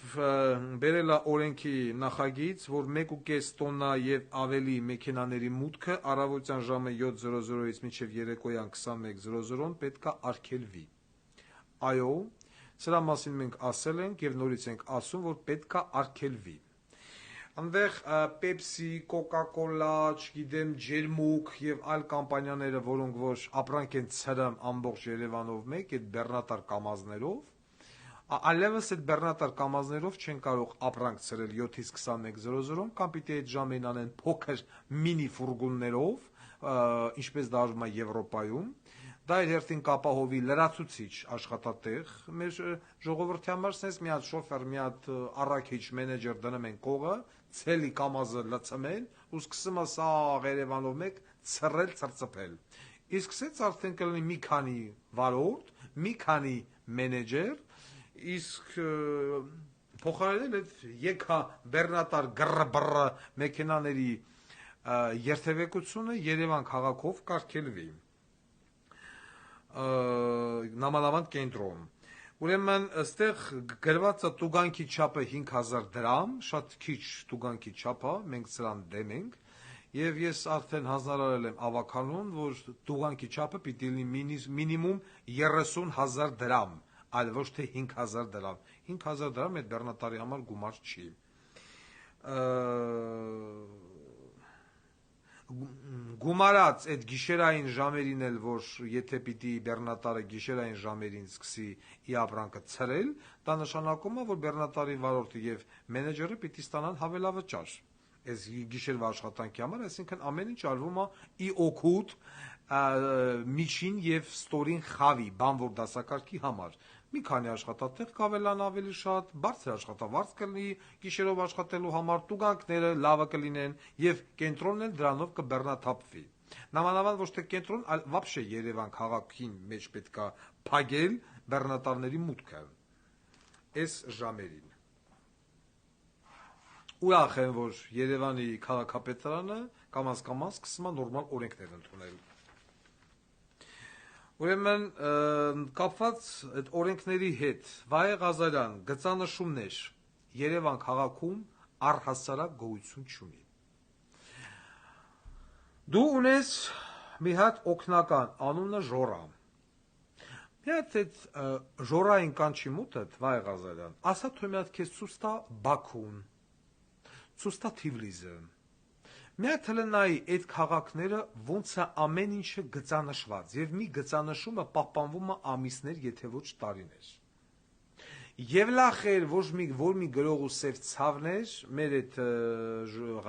բերել է օրենքի նախագիծ, որ 1.5 տոննա եւ ավելի մեքենաների մուտքը առավոտյան ժամը 7:00-ից մինչեւ երեկոյան 21:00-ն պետքա արգելվի։ Այո, սրա մասին մենք ասել ենք եւ նորից ենք ասում, որ պետքա արգելվի։ Այնտեղ Pepsi, Coca-Cola, չգիտեմ, Ջերմուկ եւ այլ կամպանիաները, որոնք որ ապրանք են ցրում ամբողջ Երևանով մեկ այդ բեռնատար կամազներով, այլևս այդ բեռնատար կամազներով չեն կարող ապրանք ցրել 7-ից 21:00-ում, կամ պիտի այդ ժամին անեն փոքր մինի ֆուրգոններով, ինչպես դա արվում է Եվրոպայում։ Դա իր հերթին կապահովի լրացուցիչ աշխատատեղ մեր ժողովրդի համար, sense մի հատ շոֆեր, մի հատ առաքիչ մենեջեր դնում են կողը, ցելի կամազը լցմեն ու սկսում է սա Երևանով մեկ ցրել ցրծփել։ Իսկ սենց արդեն կլինի մի քանի վարորդ, մի քանի մենեջեր, իսկ փոխարինել այդ եկա բեռնատար գրը մեքենաների երթևեկությունը Երևան քաղաքով կարգելվի։ Նամանավանդ կենտրոն։ Ուրեմն այստեղ գրված է տուգանքի չափը 5000 դրամ, շատ քիչ տուգանքի չափ է, մենք սրան դեմ ենք, եւ ես արդեն հանձնարարել եմ ավականուն, որ տուգանքի չափը պիտի լինի մինիմում 30000 դրամ, այլ ոչ թե 5000 դրամ։ 5000 դրամ այդ բեռնատարի համար գումար չի։ Գումարած այդ գիշերային ժամերին էլ, որ եթե պիտի բեռնատարը գիշերային ժամերին սկսի ի ապրանքը ցրել, դա նշանակում է, որ բեռնատարի վարորդը եւ մենեջերը պիտի ստանան հավելավճար այս գիշերվա աշխատանքի համար, այսինքն ամեն ինչ արվում է ի օգուտ միջին եւ ստորին խավի բանվոր դասակարգի համար։ Մի քանի աշխատատեղ կավելան ավելի շատ, բարձր աշխատավարձ կլինի գիշերով աշխատելու համար, տուգանքները լավը կլինեն եւ կենտրոնն էլ դրանով կբեռնաթափվի։ Նամանավանդ ոչ թե կենտրոն, այլ вообще Երևան քաղաքին մեջ պետքա փակել բեռնատարների մուտքը այս ժամերին։ Ուրախ եմ, որ Երևանի քաղաքապետարանը կամաց-կամաց սկսում է նորմալ օրենքներ ընդունել։ Ուրեմն կապված այդ օրենքների հետ Վահե Ղազարյան գծանշումներ Երևան քաղաքում առհասարակ գոյություն չունի։ Դու ունես մի հատ օգնական, անունը Ժորա։ Մի հատ այդ Ժորային կանչի մուտդ Վահե Ղազարյան, ասա թե մի հատ քեզ ցույց տա Բաքուն, ցույց տա Թիֆլիսը։ Մի հատ հլնայի այդ քաղաքները ոնց է ամեն ինչը գծանշված եւ մի գծանշումը պահպանվում է ամիսներ, եթե ոչ տարիներ։ Եվ լախեր որ մի գրող ու սև ցավներ մեր այդ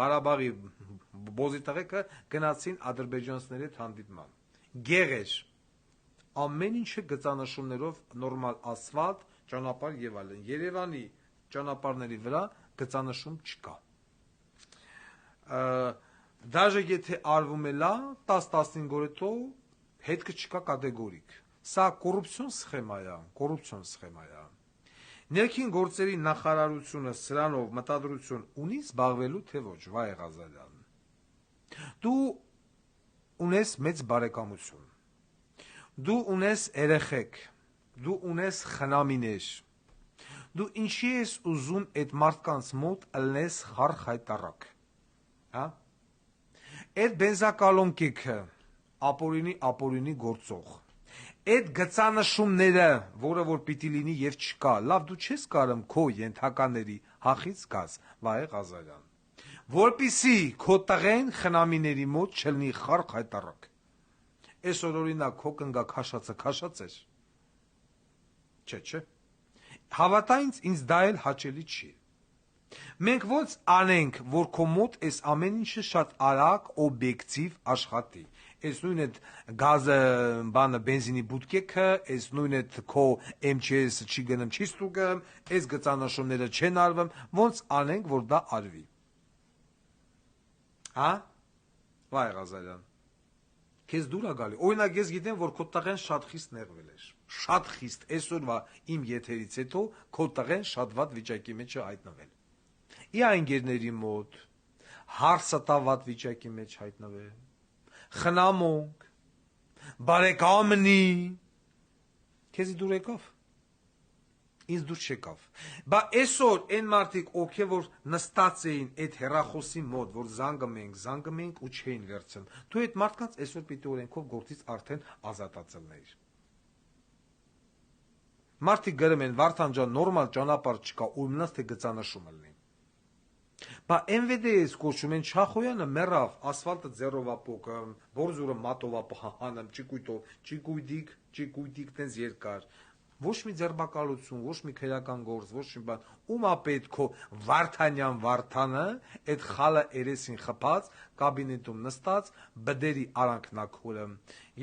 Ղարաբաղի բոզի տղեկը գնացին ադրբեջանցիների հետ հանդիպման։ Գեղեր ամեն ինչը գծանշումներով նորմալ ասֆալտ, ճանապարհ եւ այլն։ Երևանի ճանապարհների վրա գծանշում չկա։ Դաժե եթե արվում է լա 10-15 օրետո հետքը չկա կատեգորիկ։ Սա կոռուպցիոն սխեմա է։ Ներքին գործերի նախարարությունը սրանով մտադրություն ունի զբաղվելու թե ոչ, Վահե Ղազարյան։ Դու ունես մեծ բարեկամություն։ Դու ունես երեխեք, դու ունես խնամիներ։ Դու ինչի ես ուզում այդ մարդկանց մոտ ըլնես խարխայտարակ։ Հա? Այդ բենզակալոնկիկը ապորինի գործող։ Այդ գծանշումները, որը որ պիտի լինի եւ չկա, լավ դու չես կարում քո ենթականների հախից գաս, Վահե Ղազարյան։ Որպիսի քո տղեն խնամիների մոտ չլինի խարխայտարակ։ Այսօր օրինակ քո կնգա քաշած էր։ Չէ։ Հավատա ինձ դա էլ հաճելի չի։ Մենք ոնց անենք, որ քո մոտ այս ամեն ինչը շատ արագ, օբյեկտիվ աշխատի։ Այս նույն այդ գազը, բանը, բենզինի բուտկեքը, այս նույն այդ քո MCS-ը չի գնում, չի ստուգում, այս գծանշումները չեն արվում, ոնց անենք, որ դա արվի։ Հա? Վահե Ղազարյան։ Քեզ դուր է գալի։ Օրինակ ես գիտեմ, որ քո տղեն շատ խիստ նեղվել էր։ Շատ խիստ, այսօրվա իմ եթերից հետո քո տղեն շատ վատ վիճակի մեջ է հայտնվել։ Ի անգերների մոտ հարսատավատ վիճակի մեջ հայտնվել։ Խնամոնք, բարեկամնի, քեզի դուր եկավ։ Ինձ դուր չեկավ։ Բա այսօր այն մարդիկ, ովքեր որ նստած էին այդ հեռախոսի մոտ, որ զանգում ենք ու չէին վերցնում, դու այդ մարդկանց այսօր պիտի օրենքով գործից արդեն ազատացնեիր։ Մարդիկ գրում են Վարդան ջան, նորմալ ճանապարհ չկա, ու մնաց թե գծանշումը լինի։ Բա MVD-ից կոչում են Չախոյանը մեռավ, ասֆալտը ձեռով ապոկը, բորզուրը մատով ապահանեմ, ճիկույտիկ տենց երկար։ Ոչ մի ձերբակալություն, ոչ մի քրեական գործ, ոչ մի բան։ Ումա պետք է Վարդանյան Վարդանը այդ խալը երեսին խփած կաբինետում նստած բդերի արանքնակորը։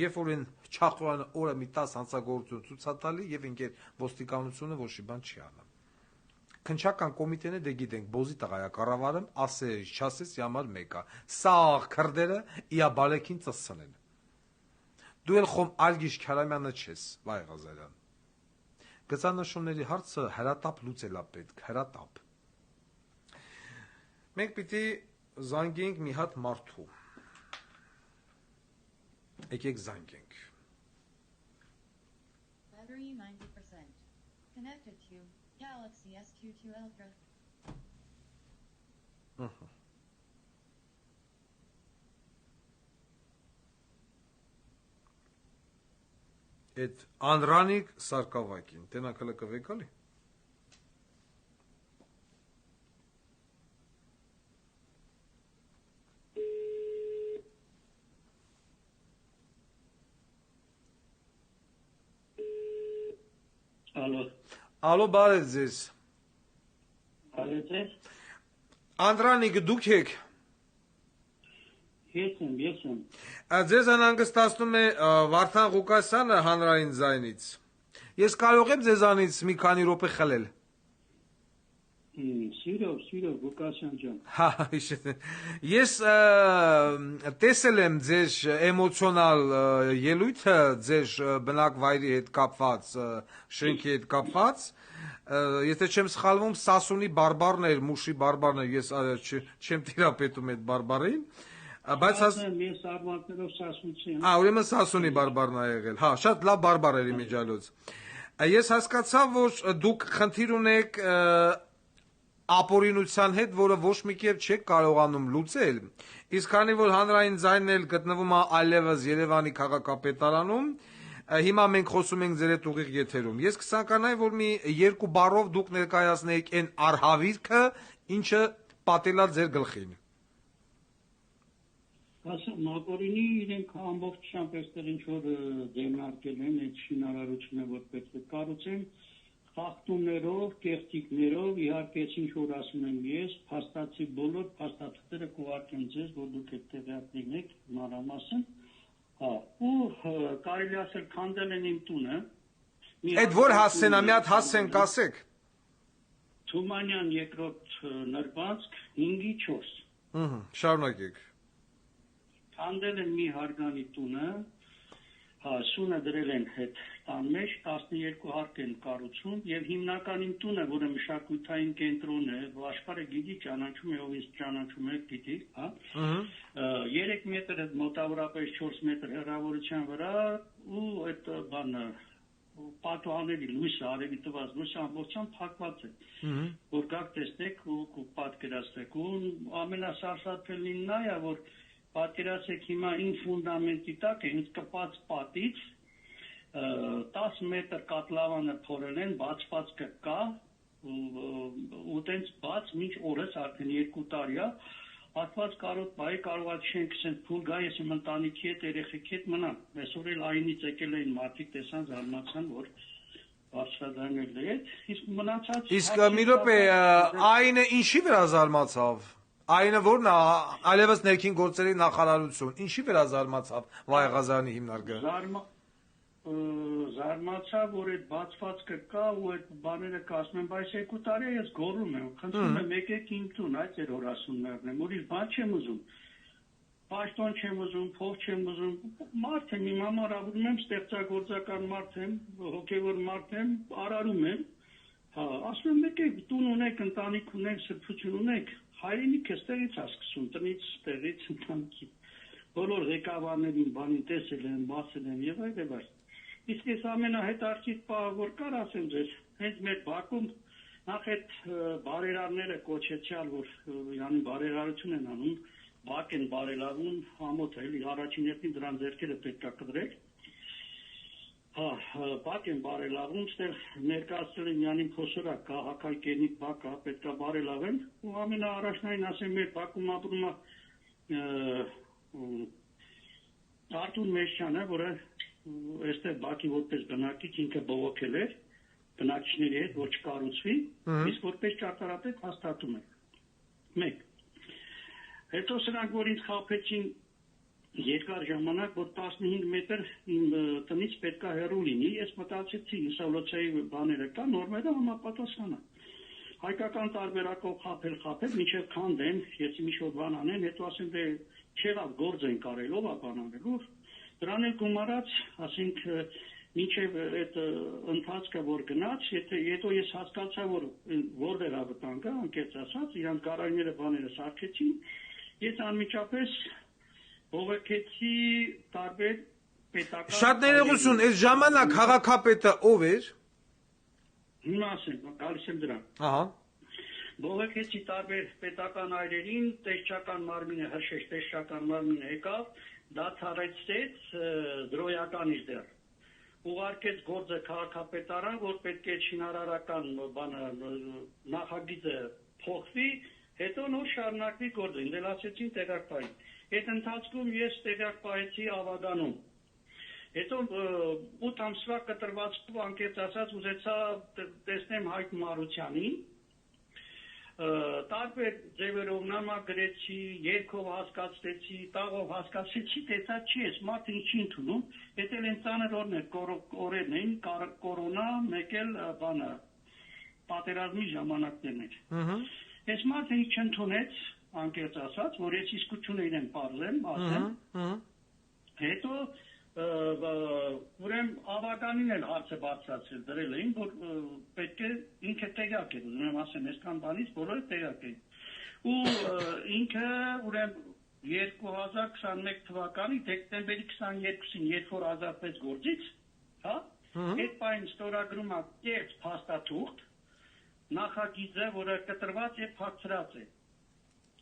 Երբ որ են Չախոյանը օրը մի 10 հանցագործություն ցուցատալի եւ ինքեր ոստիկանությունը ոչ մի բան չի անում։ Քնչական կոմիտեները դե գիտենք, բոզի տղայա կառավարեմ, ասես, չասես համար մեկա։ Սաղ քրդերը իա բալեքին ծսցնեն։ Դու էլ խոմ Ալգիշ Քարամյանը չես, վայ Ղազարյան։ Գծանշումների հարցը հրատապ լուծելա պետք, հրատապ։ Մենք պիտի զանգենք մի հատ մարդու։ Եկեք զանգենք։ Battery 90%. Connected to Galaxy S22 Ultra. Այդ Անրանիկ Սարգսակին, տենակալը կվեկալի։ Ալո, բարև ձեզ։ Բարև ձեզ։ Անդրանիկ, դուք եք։ Ես եմ։ Ձեզ անհանգստացնում է Վարդան Ղուկասյանը հանրային ձայնից։ Ես կարող եմ ձեզանից մի քանի րոպե խլել։ Սիրով, Ղուկասյան ջան։ Հա, ես տեսել եմ ձեր էմոցիոնալ ելույթը, ձեր բնակ վայրի հետ կապված, շենքի հետ կապված, եթե չեմ սխալվում, Սասունի բարբարն էր, Մուշի բարբարն էր, ես չեմ տիրապետում այդ բարբարին, բայց ես արմատներով Սասունցի եմ։ Ուրեմն Սասունի բարբարն ա եղել, հա, շատ լավ բարբար էր իմիջիալոց։ Ես հասկացա, որ դուք խնդիր ունեք ապօրինության հետ, որը ոչ մի կերպ չեք կարողանում լուծել, իսկ քանի որ հանրային ձայնն էլ գտնվում է այլևս Երևանի քաղաքապետարանում, հիմա մենք խոսում ենք ձեր հետ ուղիղ եթերում։ Ես կցանկանայի, որ մի երկու բառով դուք ներկայացնեիք այն արհավիրքը, ինչը պատելա ձեր գլխին։ Ասում ապօրինի իրենք ամբողջությամբ այստեղ ինչ որ ձեռնարկել են այդ շինարարությունը, որ պետք է կառուցեն, խախտումներով, կեղծիքներով, իհարկե ինչ որ ասում եմ ես, փաստացի բոլոր փաստաթղթերը կուղարկեմ ձեզ, որ դուք այդ տեղյակ լինեք մանրամասն։ Հա, ու կարելի ասել քանդել են իմ տունը։ Այդ որ հասցենա, մի հատ հասցենք ասեք։ Թումանյան երկրորդ նրբանցք 5-4։ Շարունակեք։ Քանդել են մի հարգանի տունը, հա, սունը դրել են հետ տան մեջ, 12 հարկ են կառուցում եւ հիմնական իմ տունը, որը մշակութային կենտրոն է, աշխարհը գիտի, ճանաչում է, ով ինձ ճանաչում է, գիտի, հա։ 3 մետր մոտավորապես 4 մետր հեռավորության վրա ու այդ բանը պատուհանների լույսը, արևի տված լույսը ամբողջությամբ փակված է։ Որ գաք տեսնեք ու պատկերացրեք, ու ամենասարսափելին նա է, որ պատկերացրեք հիմա ին ֆունդամենտի տակ է, ինձ կպած պատից 10 մետր կատլավանը փորել են, բացված կա, ու տենց բաց մինչ օրս արդեն 2 տարի է, ասված կարողա չենք սենց փուլ գա, ես իմ ընտանիքի հետ, երեխեքի հետ մնամ։ Այսօր էլ այնից եկել էին մարդիկ տեսան, զարմացան, որ բարձրադանել է, իսկ մնացած։ Իսկ մի րոպե, այնը ինչի վրա զարմացավ։ Այնը որն է, այլևս ներքին գործերի նախարարություն, ինչի վրա զարմացավ Վայ Ղազարյանի հիմնարկը։ Զարմացա, որ այդ բացվածքը կա ու այդ բաները կասում են, բայց 2 տարի ես գոռում եմ, խնդրում եմ եկեք իմ տուն, այդ էր օրասուններն եմ, ուրիշ բան չեմ ուզում, պաշտոն չեմ ուզում, փող չեմ ուզում, մարդ եմ, իմ համար ապրում եմ, ստեղծագործական մարդ եմ, հոգևոր մարդ եմ, արարում եմ, հա, ասում եմ եկեք տուն ունեք, ընտանիք ունեք, սրբություն ունեք, հայրենիքը ստեղից է սկսում, տնից ստեղից ընտանիքի, բոլոր ղեկավարներին բանին տեսել են, բացել են եւ այլ։ Իսկ ես ամենահետաքրքիր բանը որ կար ասեմ ձեզ, հենց մեր բակում նախ այդ բարերարները կոչեցյալ, որ իրանի բարերարություն են անում, բակ են բարելավում, համոթ էլի, առաջին հերթին դրան ձեռքերը պետք է կտրեք։ Հա, բակ են բարելավում, ստեղ ներկայացրել են Յանին Փոսորակ, քաղաքագենի բակը պետք է բարելավեն, ու ամենաառաջնային ասեմ մեր բակում ապրում է Արտուր Մեշյանը, որը այստեղ բակի որպես բնակիչ ինքը բողոքել էր բնակիչների հետ, որ չկառուցվի, իսկ որպես ճարտարապետ հաստատում է։ Մեկ։ Հետո սրանք, որ ինձ խաբեցին երկար ժամանակ, որ 15 մետր իմ տնից պետք է հեռու լինի, ես մտածեցի ինսոլացիայի բաները կա, նորմերը համապատասխան է։ Հայկական տարբերակով խաբել, մինչև քանդեն, ես ինչ-որ բան անեն, հետո ասեմ դե չեղավ գործ են կարել, ով է բան անելու։ Դրան էլ գումարած, ասենք մինչև այդ ընթացքը որ գնաց, հետո ես հասկացա, որ որտեղ է վտանգը, անկեղծ ասած, իրանք գարայները բաները սարքեցին, ես անմիջապես բողոքեցի տարբեր պետական Շատ ներողություն, այս ժամանակ քաղաքապետը ով էր։ Հիմա ասեմ, գալիս եմ դրան։ Ահա։ Բողոքեցի տարբեր պետական այրերին, տեսչական մարմինը հրշեջ, տեսչական մարմինը եկավ, դա ցարեցեց դրոյականից դեռ։ Ուղարկեց գործը քաղաքապետարան, որ պետք է շինարարական բանը նախագիծը փոխվի, հետո նոր շարունակվի գործը, ինձ ասեցին տեղակ պահի։ Այդ ընթացքում ես տեղակ պահեցի Ավագանում։ Հետո 8 ամսվա կտրվածքով անկեղծ ասած ուզեցա տեսնեմ Հայկ Մարությանին, տարբեր ձևերով նամա գրեցի, երգով հասկացեցի, տաղով հասկացեցի, տեսա չի ես, մարդը ինչի ընդունում, հետ էլ են ծանր օրերն էին, կորոնա, մեկ էլ բանը, պատերազմի ժամանակներն էր։ Ես մարդը ինչ ընդունեց, անկեղծ ասած, որ ես իսկությունը իրեն պարզեմ, ասեմ, հետո ուրեմն Ավականին էլ հարցը բարձրացրել դրել էին, որ պետք է ինքը տեղյակ է, ուզում եմ ասեմ, այսքան բանից բոլորը տեղյակ են։ Ու ինքը ուրեմն 2021 թվականի դեկտեմբերի 22-ին, երբ որ ազատվեց գործից, հա, այդ պահին ստորագրում է կեղծ փաստաթուղթ, նախագիծը, որը կտրված եւ փակցրած է։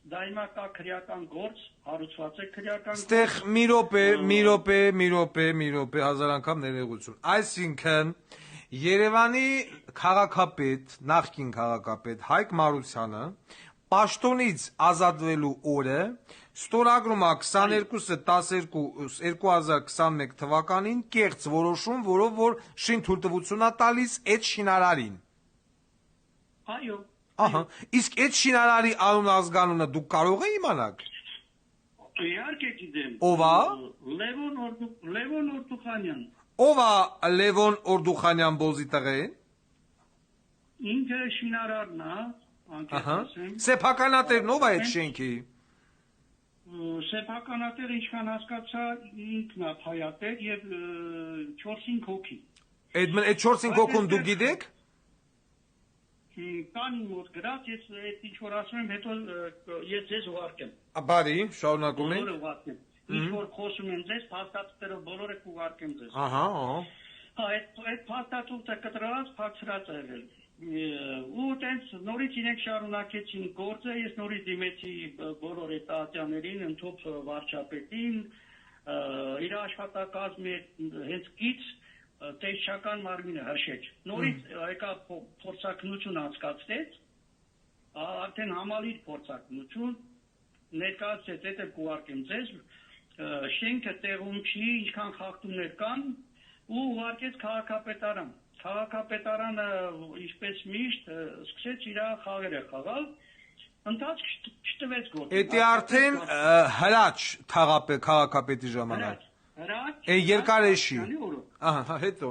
Դա հիմա կա քրեական գործ, հարուցված է քրեական գործ։ Ստեղ մի րոպե, հազար անգամ ներողություն։ Այսինքն Երևանի քաղաքապետ, նախկին քաղաքապետ Հայկ Մարությանը պաշտոնից ազատվելու օրը ստորագրում է 22/12/2021 թվականին կեղծ որոշում, որով որ շինթույլտվություն է տալիս այդ շինարարին։ Այո։ Ահա, իսկ այդ շինարարի անուն ազգանունը դուք կարող եք իմանալ։ Իհարկե գիտեմ։ Ով է։ Լևոն Օրդուխանյան։ Ով է Լևոն Օրդուխանյան բոզի տղեն։ Ինքը շինարարն է, անկեղծ ասեմ։ Սեփականատերն ով է այդ շենքի։ Սեփականատերը ինչքան հասկացա ինքն է փայատեր եւ 4-5 հոգի։ Այդ 4-5 հոգուն դուք գիտեք։ Կան մոտ գրած, ես այդ ինչ որ ասում եմ, հետո ես ձեզ ուղարկեմ։ Բարի, շարունակում ենք։ Բոլորը ուղարկեմ։ Ինչ որ խոսում եմ ձեզ, փաստաթղթերով բոլորը կուղարկեմ ձեզ։ Ահա։ Հա, այդ փաստաթուղթը կտրված, փակցրած է եղել։ Ու տենց նորից իրենք շարունակեցին գործը, ես նորից դիմեցի բոլոր էտատյաներին, ընդհանուր վարչապետին, իր աշխատակազմի հենց գից տեսչական մարմինը հրշեջ։ Նորից եկա փորձակնություն անցկացրեց, արդեն համալիր փորձակնություն, ներկայացրեց, այդ կուղարկեմ ձեզ, շենքը տեղում չի, ինչքան խախտումներ կան, ու ուղարկեց քաղաքապետարան։ Քաղաքապետարանը, ինչպես միշտ, սկսեց իր խաղերը խաղալ, ընթացք չտվեց գործ։ Էդի արդեն հրաչ քաղաքապետի ժամանակ։ Երկարեշի։ Ահա, հետո։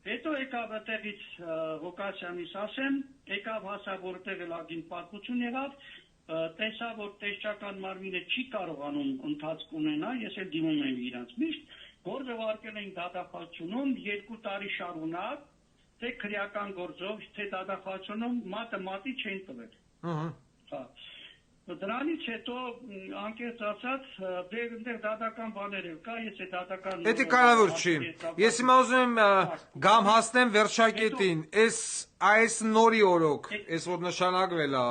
Հետո եկավ այդտեղից Ղուկասյանից ասեմ, եկավ հասավ որտեղ էլ ագին պատմություն եղավ, տեսա որ տեսչական մարմինը չի կարողանում ընթացք ունենա, ես էլ դիմում եմ իրանց միշտ, գործը վարկել էին դատախազությունում 2 տարի շարունակ, թե քրեական գործով, թե դատախազությունում մատը մատի չեն տվել։ Հա։ Դրանից հետո անկեղծ ասած դեր դատական բաներ կա, ես է դատական Դա կարևոր չի։ Ես հիմա ուզում եմ գամ հասնեմ վերջակետին, այս նորի օրոք, այս որ նշանակվել է,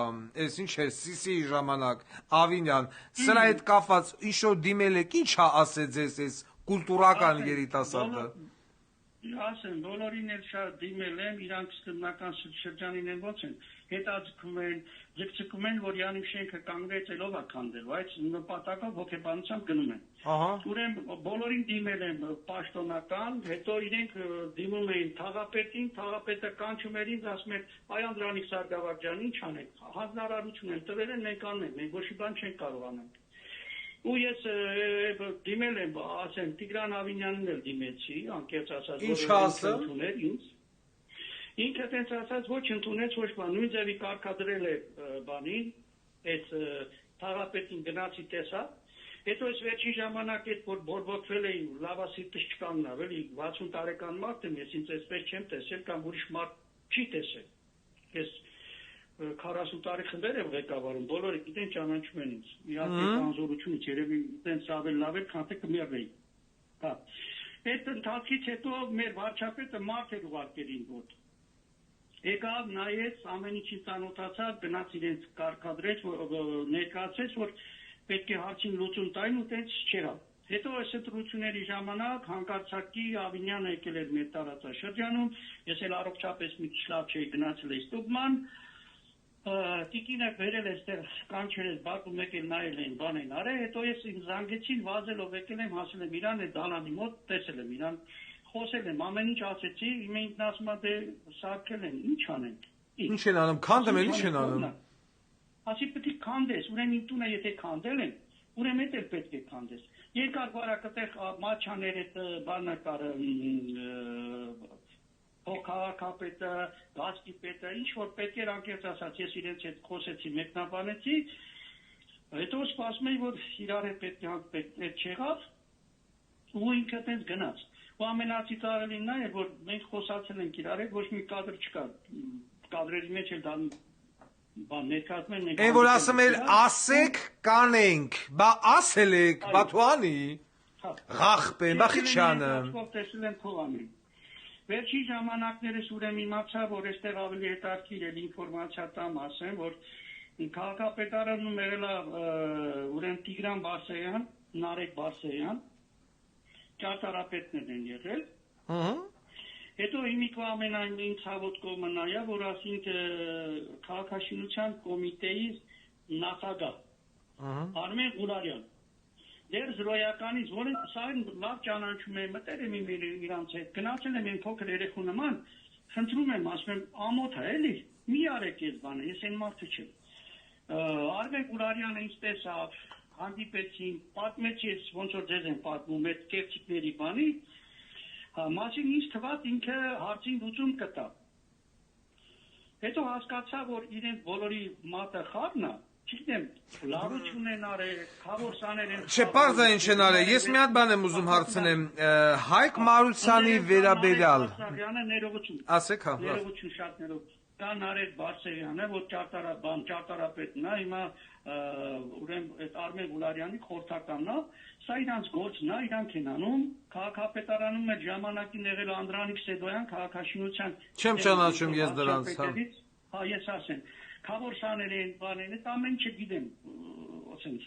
այս ինչ է, Սիսի ժամանակ, Ավինյան, սրա հետ կապված ինչ որ դիմել եք, ինչ է ասել ձեզ այս կուլտուրական երիտասարդը։ Ասեմ, բոլորին էլ շատ դիմել եմ, իրանք սկզբնական շրջանին են ոնց են, հետաձգում են, ձգձգում են, որ Յանի շենքը կանգնեցելով է քանդել, բայց նպատակով հոգեբանությամբ գնում են։ Ուրեմն բոլորին դիմել եմ պաշտոնական, հետո իրենք դիմում էին թաղապետին, թաղապետը կանչում էր ինձ, ասում էր, այ Անդրանիկ Սարգսակյան, ինչ անենք, հանրարարություն են տվել են, մենք անենք, մենք ոչ մի բան չենք կարող անել։ Ու ես դիմել եմ, ասեմ, Տիգրան Ավինյանին էլ դիմեցի, անկեղծ ասած, որ ընդուներ ինձ։ Ինքը տենց ասած, ոչ ընդունեց, ոչ բան, նույն ձևի կարգադրել է բանին, այս թաղապետին գնացի տեսա, հետո ես վերջին ժամանակ այդ որ բորբոքվել էին, լավասիրտս չկանգնավ, էլի 60 տարեկան մարդ եմ, ես ինձ այսպես չեմ տեսել, կամ ուրիշ մարդ չի տեսել։ Ես 40 տարի խմբեր եմ ղեկավարում, բոլորը գիտեն ճանաչում են ինձ։ Իհարկե անզորությունից երևի տենց ավելի լավ էր, քան թե կմեռեի։ Հա։ Այդ ընթացքից հետո մեր վարչապետը մարդ էր ուղարկել ինձ մոտ։ Եկավ, նայեց, ամեն ինչին ծանոթացավ, գնաց իրենց կարգադրեց, ներկայացրեց, որ պետք է հարցին լուծում տային ու տենց չեղավ։ Հետո այս ընտրությունների ժամանակ հանկարծակի Ավինյանը եկել էր մեր տարածաշրջանում, ես էլ առողջապես մի քիչ լավ չէի, գնացել էի Ստուգման, Տիկինը վերել էստեղ կանչել ես Բաքու մեկ էլ նայել են, բան են արել, հետո ես ինձ զանգեցին, վազելով եկել եմ, հասել եմ իրան, այդ դալանի մոտ տեսել եմ իրան, խոսել եմ, ամեն ինչ ասեցի, ինքն ասում է դե սարքել են, ինչ անենք։ Ինչ են անում, քանդում են, ինչ են անում։ Ասի պետք է քանդես, ուրեմն իմ տունը եթե քանդել են, ուրեմն էլ պետք է քանդես։ Երկար բարակ այդտեղ մաչաներ այդ բանը կար Փոխհավաքապետը, Գազկի պետը, ինչ որ պետք էր անկեղծ ասած, ես իրենց հետ խոսեցի, մեկնաբանեցի, հետո սպասում էի, որ իրար հետ պետք չեղավ, ու ինքը տենց գնաց։ Ու ամենածիծարելին նա էր, որ մենք խոսացել ենք իրար հետ, ոչ մի կադր չկա, կադրերի մեջ էլ դա բան ներկայացնում են։ Այն որ ասում էր ասեք կանենք, բա ասել եք, բա թուանի, ղախպեն, բա խիչանը։ Վերջի ժամանակներս ուրեմն իմացա, որ այստեղ ավելի հետաքրքիր է ինֆորմացիա տամ ասեմ, որ քաղաքապետարանում եղել է ուրեմն Տիգրան Բարսեղյան, Նարեկ Բարսեղյան, ճարտարապետներ են եղել։ Հետո հիմիկվա ամենայն ցավոտ կողմը նա է, որ ասինք քաղաքաշինության կոմիտեի նախագահ Արմեն Ղուլարյան։ Դեր զրոյականից, որը սա լավ ճանաչում է, մտել եմ իրանց հետ, գնացել եմ փոքր երեխու նման, խնդրում եմ, ասում եմ, ամոթ է, էլի, մի արեք այս բանը, ես այն մարդը չեմ։ Արմեն Ղուլարյանը ինձ տեսավ, հանդիպեցին, պատմեցի, ես ոնց որ ձեզ եմ պատմում, այդ կեղծիքների բանի, մասին ինձ թվաց ինքը հարցին լուծում կտա։ Հետո հասկացա, որ իրենք բոլորի մատը խառն է, չգիտեմ, լավություն են արել, խավորսաներ են։ Չէ, պարզ է ինչ են արել։ Ես մի հատ բան եմ ուզում հարցնեմ, Հայկ Մարությանի վերաբերյալ։ Ներողություն։ Ասեք, հա։ Ներողություն, շատ ներողություն։ Կա Նարեկ Բարսեղյանը, որ ճարտարապետն է, հիմա ուրեմն այդ Արմեն Ղուլարյանի խորհրդականն է, սա իրանց գործն է, իրանք են անում, քաղաքապետարանում էլ ժամանակին եղել Անդրանիկ Սեդոյան քաղաքաշինության։ Չեմ ճանաչում ես դրանց, հա։ Հա, ես ասեմ, խավորսաներ են, բաներ, այդ ամեն չգիտեմ, ասենք։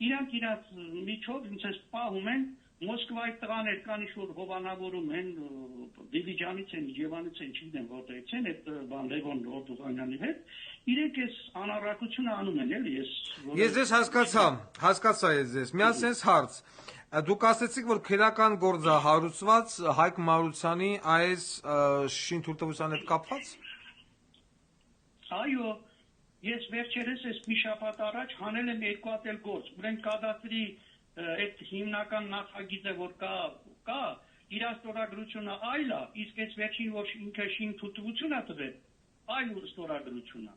Իրանք իրանց միջով ինձ էս պահում են, Մոսկվայի տղաներ կան ինչ-որ հովանավորում են, Դիլիջանից են, Իջևանից են, չգիտեմ որտեղից են, այդ բան Լևոն Օրդուղանյանի հետ, իրենք էս անառակությունը անում են, էլի ես։ Ես ձեզ հասկացա ես ձեզ, միան սենց հարց, դուք ասեցիք, որ քրեական գործ է հարուցված Հայկ Մարությանի այս շինթույլտվության հետ կապված։ Այո, ես վերջերս ես մի շաբաթ առաջ հանել եմ 2 հատ էլ գործ, ուրեմն կադաստրի այդ հիմնական նախագիծը որ կա, իր ստորագրությունը այլ է, իսկ այս վերջին որ ինքը շինթույլտվություն է տվել, այլ ստորագրություն է։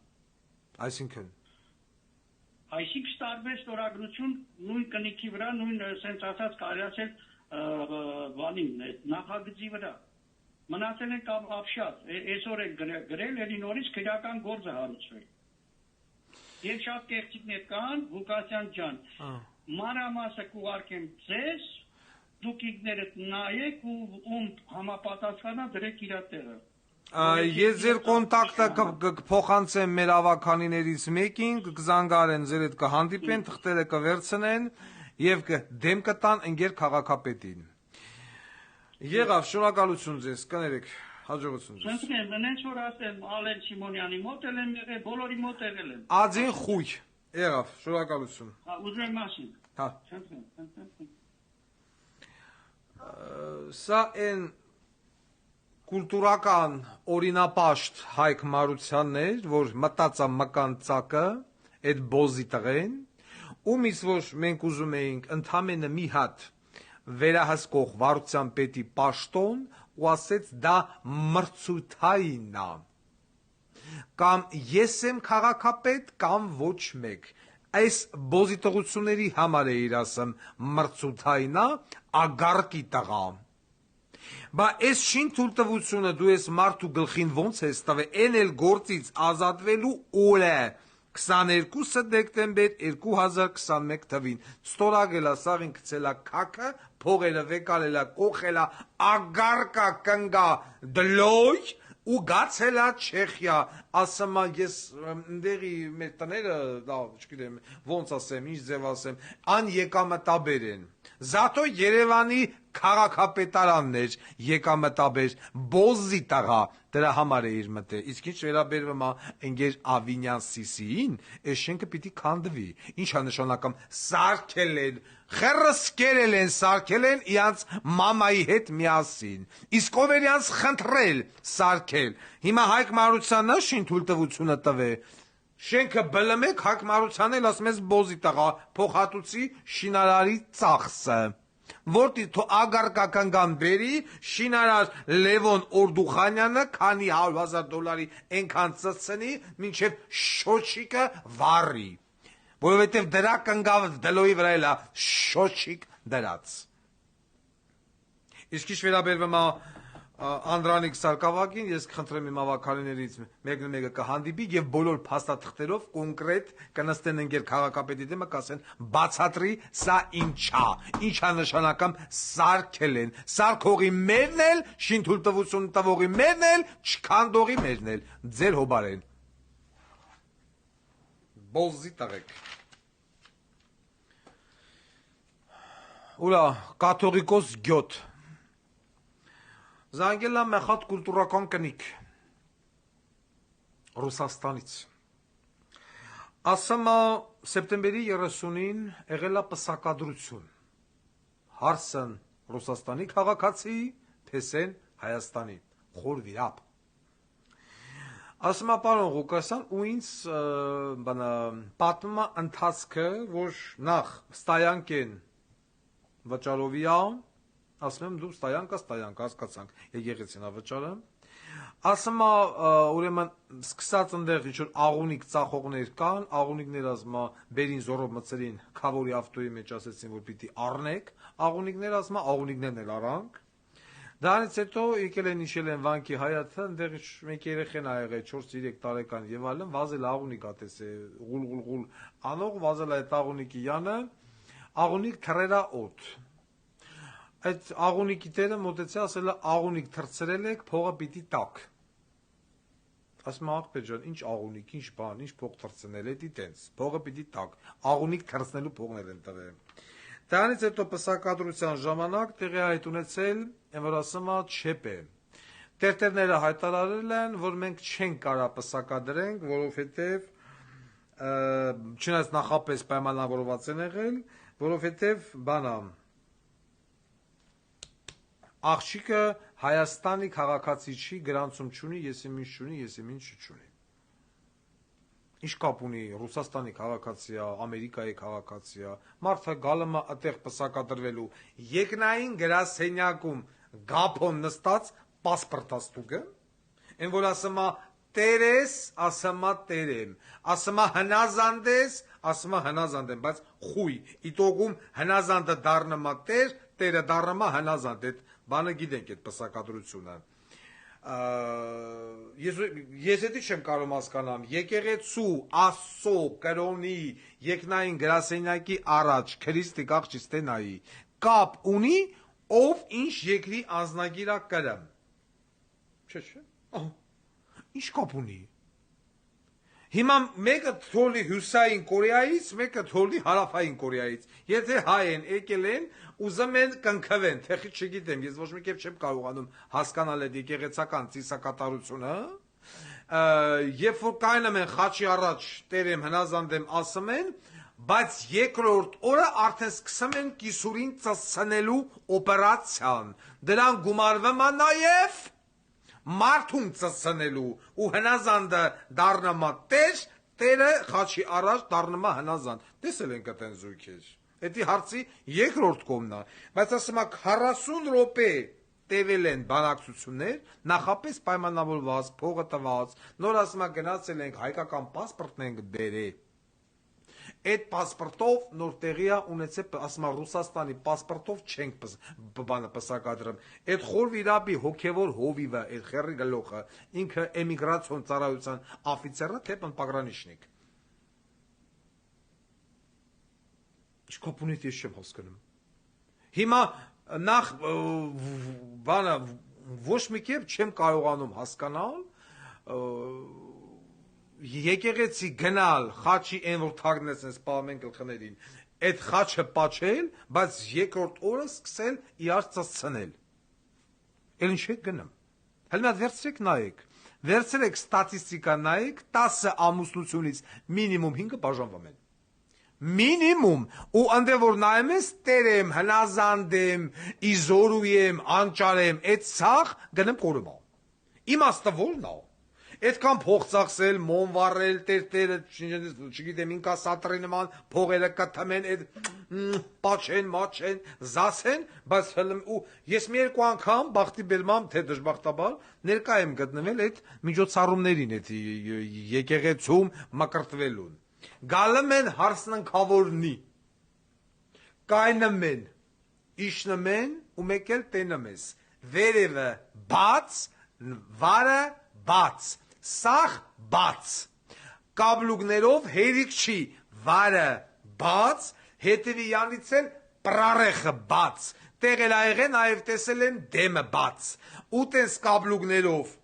Այսինքն տարբեր ստորագրություն նույն կնիքի վրա, նույն սենց ասած կարելի ասել բանին, նախագծի վրա։ Մնացել են ապշած, այսօր են գրել, էլի նորից քրեական գործը հարուցվել։ Եվ շատ կեղծիքներ կան, Ղուկասյան ջան, մանրամասը կուղարկեմ ձեզ, դուք ինքներդ նայեք ու ում համապատասխանա դրեք իր տեղը։ Ես ձեր կոնտակտը կփոխանցեմ մեր ավականիներից մեկին, կզանգարեն ձեր հետ կհանդիպեն, թղթերը կվերցնեն եւ դեմ կտան ընկեր քաղաքապետին։ Եղավ, շնորհակալություն ձեզ, կներեք, հաջողություն ձեզ։ Խնդրեմ, նենց որ ասեմ Ալեն Շիմոնյանի մոտ եմ եղել, բոլորի մոտ եղել եմ։ Ածին խույ, եղավ, շնորհակալություն։ Հա, ուզում եմ ասել։ Հա։ Խնդրեմ։ Սա այն կուլտուրական օրինապաշտ Հայկ Մարությանն էր, որ մտածա մկանցակը, այդ բոզի տղեն, ումից որ մենք ուզում էինք ընդամենը մի հատ վերահսկող վարության պետի պաշտոն ու ասեց դա մրցութային է, կամ ես եմ քաղաքապետ կամ ոչ մեկ, այս բոզիտողությունների համար է իր ասում մրցութային է, ագարկի տղա, բա այս շին թույլտվությունը դու ես մարդու գլխին ոնց ես տվել, են էլ գործից ազատվելու օրը 22 դեկտեմբեր 2021 թվին ստորագելա սաղին գցելա քաքը, փողերը վեկալելա, կողելա, ագարկա կնգա դլոյ ու գացելա Չեխիա, ասամա ես ընդեղի մեր տները, չգիտեմ, ոնց ասեմ, ինչ ձև ասեմ, ան եկամտաբեր են, զատո Երևանի քաղաքապետարանն էր եկամտաբեր, բոզի տղա, դրա համար է իր մտե, իսկ ինչ վերաբերվում է ընկեր Ավինյան Սիսիին, այս շենքը պիտի քանդվի, ինչ է նշանակում, սարքել են, խերսկերել են, սարքել են իրանց մամայի հետ միասին, իսկ ով էր իրանց խնդրել սարքել, հիմա Հայկ Մարությանը շին թույլտվությունը տվե, շենքը բլմեք Հայկ Մարությանն էլ ասում ես բոզի տղա, փոխհատուցի շինարարի ծախսը, որտի ագարկական գան բերի, շինարար Լևոն Օրդուխանյանը քանի $100,000 ենքան ծծնի, մինչև շոչիկը վարի, որովհետև դրա կնգավ դլոյի վրա էլա շոչիկ դրած։ Իսկ ինչ վերաբերվում է Անդրանիկ Սարգսակին, ես կխնդրեմ իմ ավականիներից մեկը կհանդիպի եւ բոլոր փաստաթղթերով կոնկրետ կնստեն ընկեր քաղաքապետի դեմը կասեն բացատրի սա ինչա, ինչա նշանակում սարքել են, սարքողի մերն էլ, շինթույլտվություն տվողի մերն էլ, չքանդողի մերն էլ, ձեր հոբարեն։ Բոզի տղեկ։ Ուրա կաթողիկոս գյոտ Զանգելա մեխատ կուլտուրական կնիկ Ռուսաստանից ասամա սեպտեմբերի 30-ին եղելա պսակադրություն հարսն Ռուսաստանի քաղաքացի թեսեն Հայաստանի խոր վիրապ ասամա պարոն Ղուկասյան ու ինձ պատմումա ընթացքը որ նախ ստայանք են վճարովիա ասում եմ դու ստայանք հասկացանք եկեղեցին ավճարը ասում ուրեմն սկսած ընդեղ ինչ որ աղունիկ ծախողներ կան աղունիկներ ասում բերին զորով մցրին քավորի ավտոյի մեջ ասեցին որ պիտի առնեք աղունիկներ ասում աղունիկներն էլ առանք դրանից հետո եկել են իշել են վանքի հայաթը ընդեղ մեկ երեխեն ա եղել 4-3 տարեկան եւ այլն վազել աղունիկ ատես է գուլ անող վազել այդ աղունիկի յանը աղունիկ թրերա օդ այդ աղունիկի տերը մոտեցա ասել է աղունիկ թրցրել եք փողը պիտի տակ ասում աղբեր ջան ինչ աղունիկ ինչ բան ինչ փող թրցնել է դի տենց փողը պիտի տակ աղունիկ թրցնելու փողներ են տվել դրանից հետո պսակադրության ժամանակ տեղի հայտ ունեցել այն որ ասում է չեպե տերտերները հայտարարել են որ մենք չենք կարա պսակադրենք որովհետև չնայած նախապես պայմանավորված են եղել որովհետև բանա աղջիկը Հայաստանի քաղաքացի չի, գրանցում չունի, ես իմ ինչ չունի, ես իմ ինչ չունի։ Ինչ կապ ունի Ռուսաստանի քաղաքացիա, Ամերիկայի քաղաքացիա, մարդը գալում է այդտեղ պսակադրվելու, երկնային գրասենյակում գափոն նստած պասպորտաստուկը, այն որ ասում է տերես, ասում է տերեմ, ասում է հնազանդ ես, ասում է հնազանդ եմ, բայց խույ, իտոգում հնազանդը դառնում է տեր, տերը դառնում է հնազանդ, այդ բանը գիտենք այդ պսակադրությունը ես էդի չեմ կարող հասկանամ եկեղեցու Աստծո կրոնի երկնային գրասենյակի առաջ քրիստիկ աղջից տենայի կապ ունի ով ինչ երկրի անձնագիր է կրում չէ ինչ կապ ունի Հիմա մեկը թոլի հյուսային Կորեայից, մեկը թոլի հարավային Կորեայից։ Եթե հայ են եկել են, ուզում են կնքվեն, թե չգիտեմ, ես ոչ մի կերպ չեմ կարողանում հասկանալ այդ եկեղեցական ծիսակատարությունը, երբ որ կայնում են խաչի առաջ տերեմ հնազանդեմ ասում են, բայց երկրորդ օրը արդեն սկսում են կիսուրին ծծցնելու օպերացիան, դրան գումարվում է նաև մարդուն ծծցնելու ու հնազանդը դառնամա տեր, տերը խաչի առաջ դառնամա հնազանդ։ Տեսել ենք այդեն զույգեր։ Էդի հարցի երկրորդ կողմն է, բայց ասում է 40 րոպե տևել են բանակցություններ, նախապես պայմանավորված, փողը տված, նոր ասում է գնացել ենք հայկական պասպորտն ենք բերել։ Այդ պասպորտով նոր տեղի է ունեցել, ասում է Ռուսաստանի պասպորտով չենք պսակադրում։ Այդ խոր վիրաբի հոգևոր հովիվը, այդ խերի գլոխը, ինքը էմիգրացիոն ծառայության օֆիցերը, թե պագրանիշնիկ։ Չկապունիտ ես չեմ հասկանում։ Հիմա նախ բանը ոչ մի կերպ չեմ կարողանում հասկանալ եկեղեցի գնալ խաչի այն որ թագնես են սպահում գլխներին, այդ խաչը պաչել, բայց երկրորդ օրը սկսել իրար ծծցնել։ Էլ ինչ եք գնում։ Հələ մի հատ վերցրեք նայեք։ Վերցրեք ստատիստիկա նայեք, 10 ամուսնությունից մինիմում 5-ը բաժանվում են։ Մինիմում, ու ընդ որ նայում ես տերեմ, հնազանդեմ, իզորուեմ, անճարեմ, այդ ցախ գնեմ կորումա։ Իմաստը որն է։ Այդքան փող ծախսել, մոն վառել, տերտերը, չգիտեմ, ինկասատրի նման փողերը կթմեն, այդ պաչեն, մաչեն, զասեն, բայց ու ես մի երկու անգամ բախտի բերմամ, թե դժբախտաբար, ներկա եմ գտնվել այդ միջոցառումներին, այդ եկեղեցում մկրտվելուն։ Գալում են հարսնքավորնի, կայնում են, իշնում են ու մեկ էլ տենում ես, վերևը բաց, վարը բաց, սախ բաց, կաբլուկներով հերիք չի, վարը բաց, հետևի յանից էլ պրարեխը բաց, տեղել այղեն այև տեսել են դեմը բաց, ու տենց կաբլուկներով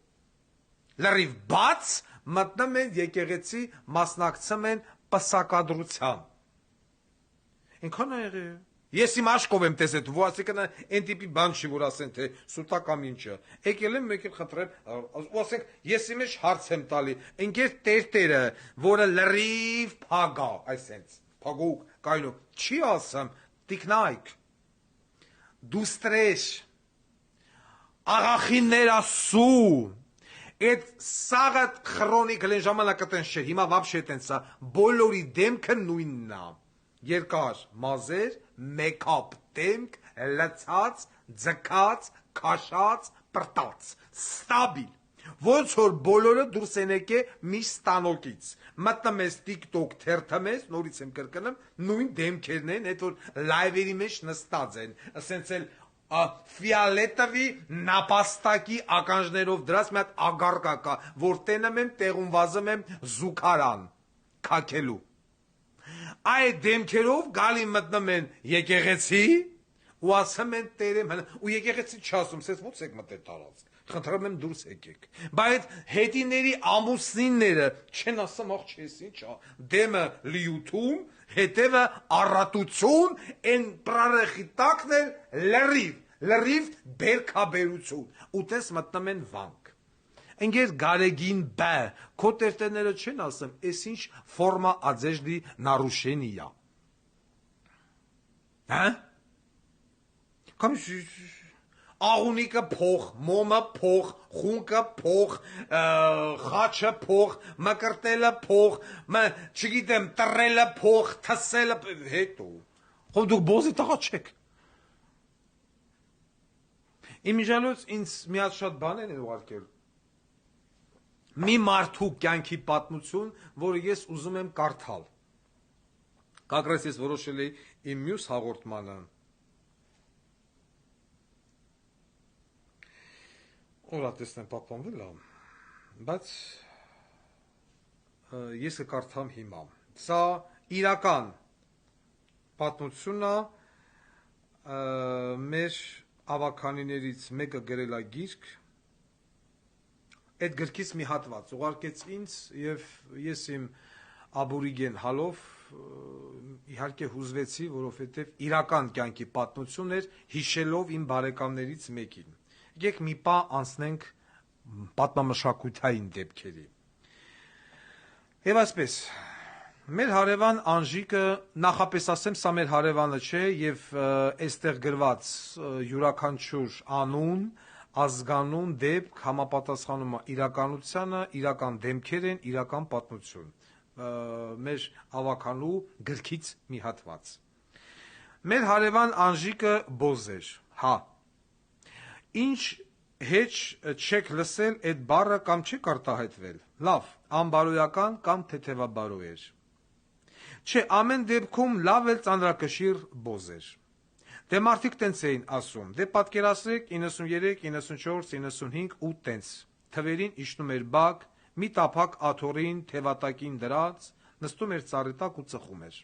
լրիվ բաց, մտնում են եկեղեցի մասնակցում են պսակադրության։ Ինքան այղ է։ Ես իմ աշկով եմ տեսել, ու ասիկն այն տիպի բան չի, որ ասեն, թե սուտակամ ինչը։ Եկել եմ, մեկ էլ խնդրեմ, ու ասենք, ես իմ մեջ հարց եմ տալի, ընկեր տերտերը, որը լրիվ փագա, այսենց, փագուկ, կայնուկ, չի ասում, տիկնայք, դուստրեշ, աղախիններ ասու, այդ սաղը խրոնիկ հլեն ժամանակը տենց չէ, հիմա վապշե տենցա, բոլորի դեմքը նույնն է, երկար մազեր, մեկապ դեմք, լցած, ձգած, քաշած, պրտած, ստաբիլ, ոնց որ բոլորը դուրս են եկե մի ստանոկից, մտնում ես TikTok թերթում ես, նորից եմ կրկնում, նույն դեմքերն են, այդ որ լայվերի մեջ նստած են, ասենց էլ ֆիալետովի նապաստակի ականջներով դրած մի հատ ագարկա կա, որ տենում եմ, տեղում վազում եմ զուգարան, քաքելու։ Այդ դեմքերով գալի մտնում են եկեղեցի ու ասում են տերեմ ու եկեղեցի չասում, սես ո՞նց եք մտել տարածք, խնդրում եմ դուրս եկեք, բայց հետիների ամուսինները չեն ասում աղ չես ինչա, դեմը լիություն, հետևը առատություն, են պրարեխի տակն էլ լրիվ բերքաբերություն, ու տես մտնում են վանք։ Ընկեր գարեգին բը, քո տերտերները չեն ասում, ես ինչ ֆորմա одежды нарушения։ Հա? Կամ աղունիկը փող, մոմը փող, խունկը փող, խաչը փող, մկրտելը փող, չգիտեմ, տրելը փող, թսելը հետո։ Խո դուք բոզի տղա չեք։ Իմիջալոց ինձ մի հատ շատ բան են ուղարկել։ Մի մարդու կյանքի պատմություն, որը ես ուզում եմ կարդալ։ Կակրես ես որոշել էի իմ մյուս հաղորդմանը։ Օրա տեսնեմ պապանվել է, բայց ես կկարդամ հիմա։ Սա իրական պատմությունն է, մեր ավականիներից մեկը գրել է գիրք, այդ գրքից մի հատված ուղարկեց ինձ եւ ես իմ աբորիգեն հալով իհարկե հուզվեցի, որովհետեւ իրական կյանքի պատմություն էր, հիշելով իմ բարեկամներից մեկին։ Եկեք մի պա անցնենք պատմամշակութային դեպքերի։ Եվ այսպես, մեր հարևան Անժիկը, նախապես ասեմ, սա մեր հարևանը չէ եւ այստեղ գրված յուրաքանչյուր անուն, ազգանուն, դեպք համապատասխանում է իրականությանը, իրական դեմքեր են, իրական պատմություն։ Մեր ավականու գրքից մի հատված։ Մեր հարևան Անժիկը բոզ էր, հա։ Ինչ հեչ չեք լսել այդ բառը կամ չեք արտահայտվել։ Լավ, անբարոյական կամ թեթևաբարո էր։ Չէ, ամեն դեպքում լավ էլ ծանրակշիռ բոզ էր։ Դե մարդիկ տենց էին ասում, դե պատկերացրեք 93, 94, 95 ու տենց, թվերին իշնում էր բակ, մի տափակ աթոռին, թևատակին դրած, նստում էր ծառի տակ ու ծխում էր։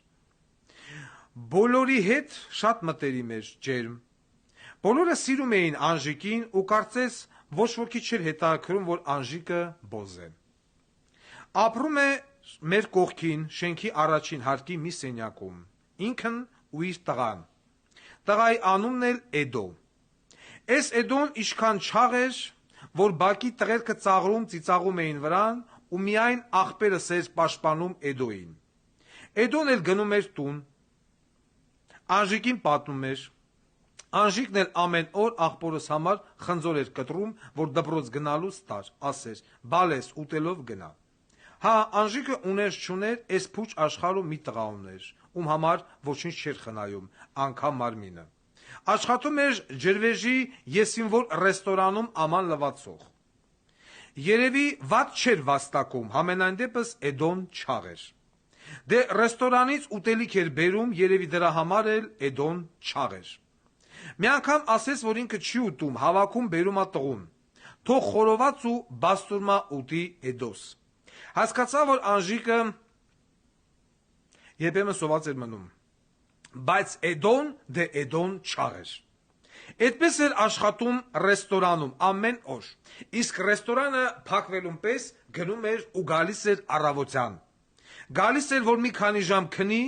Բոլորի հետ շատ մտերիմ էր, ջերմ։ Բոլորը սիրում էին Անժիկին ու կարծես ոչ ոքի չէր հետաքրում, որ Անժիկը բոզ է։ Ապրում է մեր կողքին շենքի առաջին հարկի մի սենյակում, ինքն ու իր տղան։ Տղայի անունն էլ Էդո։ Այս Էդոն ինչքան չաղ էր, որ բակի տղերքը ծաղրում ծիծաղում էին վրան ու միայն աղբերս էր պաշտպանում Էդոին։ Էդոն էլ գնում էր տուն։ Անժիկին պատմում էր։ Անժիկն էլ ամեն օր աղբորս համար խնձոր էր կտրում, որ դպրոց գնալուց տար, ասեր, բալես ուտելով գնա։ Հա, Անժիկը ուներ չուներ, այս փուչ աշխարհում մի տղա ուներ, ում համար ոչինչ չէր խնայում, անգամ մարմինը։ Աշխատում էր ջրվեժի եսիմվոր ռեստորանում աման լվացող։ Երևի վատ չէր վաստակում, համենայն դեպս Էդոն չաղ էր։ Դե ռեստորանից ուտելիք էր բերում, երևի դրա համար էլ Էդոն չաղ էր։ Մի անգամ ասեց, որ ինքը չի ուտում, հավաքում բերում ա տղուն։ Թող խորոված ու բաստուրմա ուտի Էդոս։ Հասկացա, որ Անժիկը երբեմն սոված էր մնում, բայց Էդոն դե Էդոն չաղ էր։ Այդպես էր աշխատում ռեստորանում ամեն օր, իսկ ռեստորանը փակվելուն պես գնում էր ու գալիս էր առավոտյան։ Գալիս էր, որ մի քանի ժամ քնի,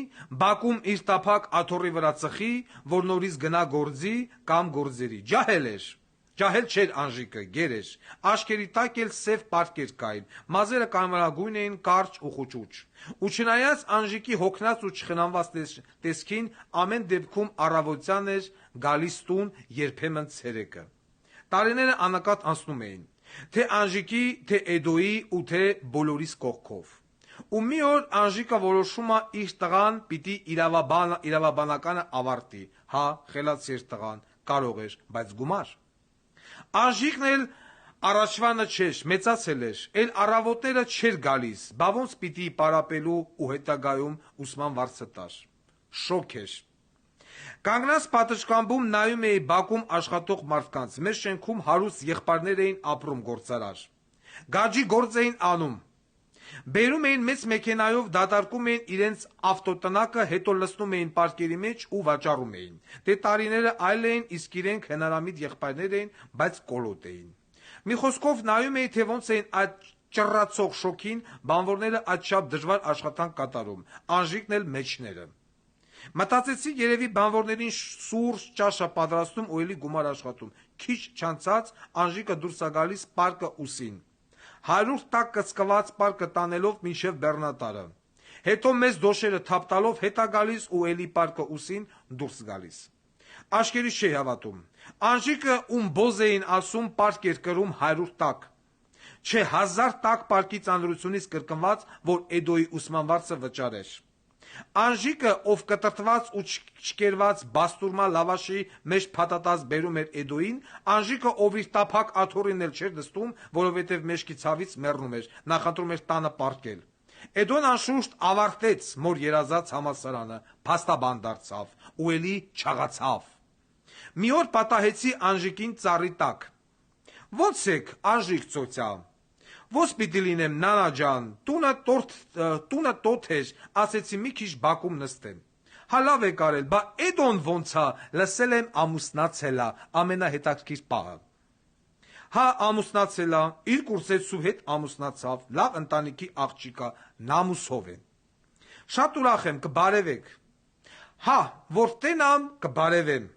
բակում իր տափակ աթոռի վրա ծխի, որ նորից գնա գործի կամ գործերի։ Ջահել էր։ Ջահել չէր Անժիկը, գեր էր, աշկերի տակ էլ սև պարկեր կային, մազերը կարմրագույն էին, կարճ ու խուճուճ։ Ու չնայած Անժիկի հոգնած ու չխնամված տեսքին, ամեն դեպքում առավոտյան էր գալիս տուն, երբեմն ցերեկը։ Տարիները աննկատ անցնում էին, թե Անժիկի, թե Էդոյի ու թե բոլորիս կողքով։ Ու մի օր Անժիկը որոշում է իր տղան պիտի իրավաբանականը ավարտի, հա, խելացի էր տղան, կարող էր, բայց գումար։ Անժիկն էլ առաջվանը չէր, մեծացել էր, էլ առավոտները չէր գալիս, բա ոնց պիտի պարապելու ու հետագայում ուսման վարձը տար։ Շոկ էր։ Կանգնած պատշգամբում նայում էի բակում աշխատող մարդկանց, մեր շենքում հարուստ եղբայրներ էին ապրում գործարար։ Գաջի գործ էին անում։ Բերում էին մեծ մեքենայով, դատարկում էին իրենց ավտոտնակը, հետո լցնում էին պարկերի մեջ ու վաճառում էին։ Դե տարիները այլ էին, իսկ իրենք հնարամիտ եղբայրներ էին, բայց կոլոտ էին։ Մի խոսքով նայում էի, թե ոնց էին այդ ճռռացող շոքին բանվորները այդչափ դժվար աշխատանք կատարում, Անժիկն էլ մեջները։ Մտածեցի, երևի բանվորներին սուրճ ճաշա պատրաստում ու էլի գումար աշխատում։ Քիչ չանցած Անժիկը դուրս է գալիս պարկը ուսին։ 100 տակ կծկված պարկը տանելով մինչև բեռնատարը։ Հետո մեծ դոշերը թափ տալով հետա գալիս ու էլի պարկը ուսին դուրս գալիս։ Աշկերիս չի հավատում։ Անժիկը ում բոզ էին ասում պարկ էր կրում 100 տակ։ Չէ, 1000 տակ պարկի ծանրությունից կրկնված, որ Էդոյի ուսման վարձը վճարեր։ Անժիկը, ով կտրտված ու չկերված բաստուրմա լավաշի մեջ փաթաթած բերում էր Էդոյին, Անժիկը, ով իր տափակ աթոռին էլ չէր նստում, որովհետև մեջքի ցավից մեռնում էր, նախընտրում էր տանը պարկել։ Էդոն անշուշտ ավարտեց մոր երազած համալսարանը, փաստաբան դարձավ ու էլի չաղացավ։ Մի օր պատահեցի Անժիկին ծառի տակ։ Ո՞նց եք, Անժիկ ծոցյա։ Ո՞ց պիտի լինեմ, նանա ջան, տունը տոթ էր, ասեցի մի քիչ բակում նստեմ։ Հա լավ եք արել, բա Էդոն ոնց ա, լսել եմ ամուսնացել ա, ամենահետաքրքիր պահը։ հա ամուսնացել է, իր կուրսեցու հետ ամուսնացավ, լավ ընտանիքի աղջիկա, նամուսով է։ Շատ ուրախ եմ, կբարևեք։ Հա, որ տենամ, կբարևեմ։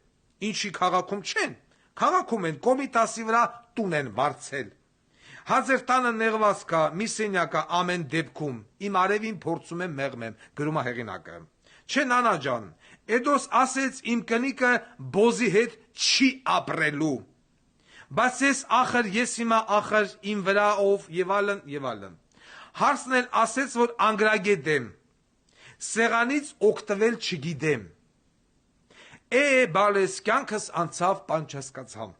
Ինչի քաղաքում չեն, քաղաքում են Կոմիտասի վրա տուն են վարձել։ Հազեր տանը նեղված կա, մի սենյակա ամեն դեպքում, իմ արևին փորձում եմ մեղմեմ, գրում է հեղինակը։ Չէ նանա ջան, Էդոս ասեց իմ կնիկը բոզի հետ չի ապրելու։ Բայց ես հիմա ախր իմ վրա ով եւ այլն։ Հարսն էլ ասեց, որ անգրագետ եմ։ Սեղանից օգտվել չգիտեմ։ Բալես կյանքս անցավ պանչասկացամ։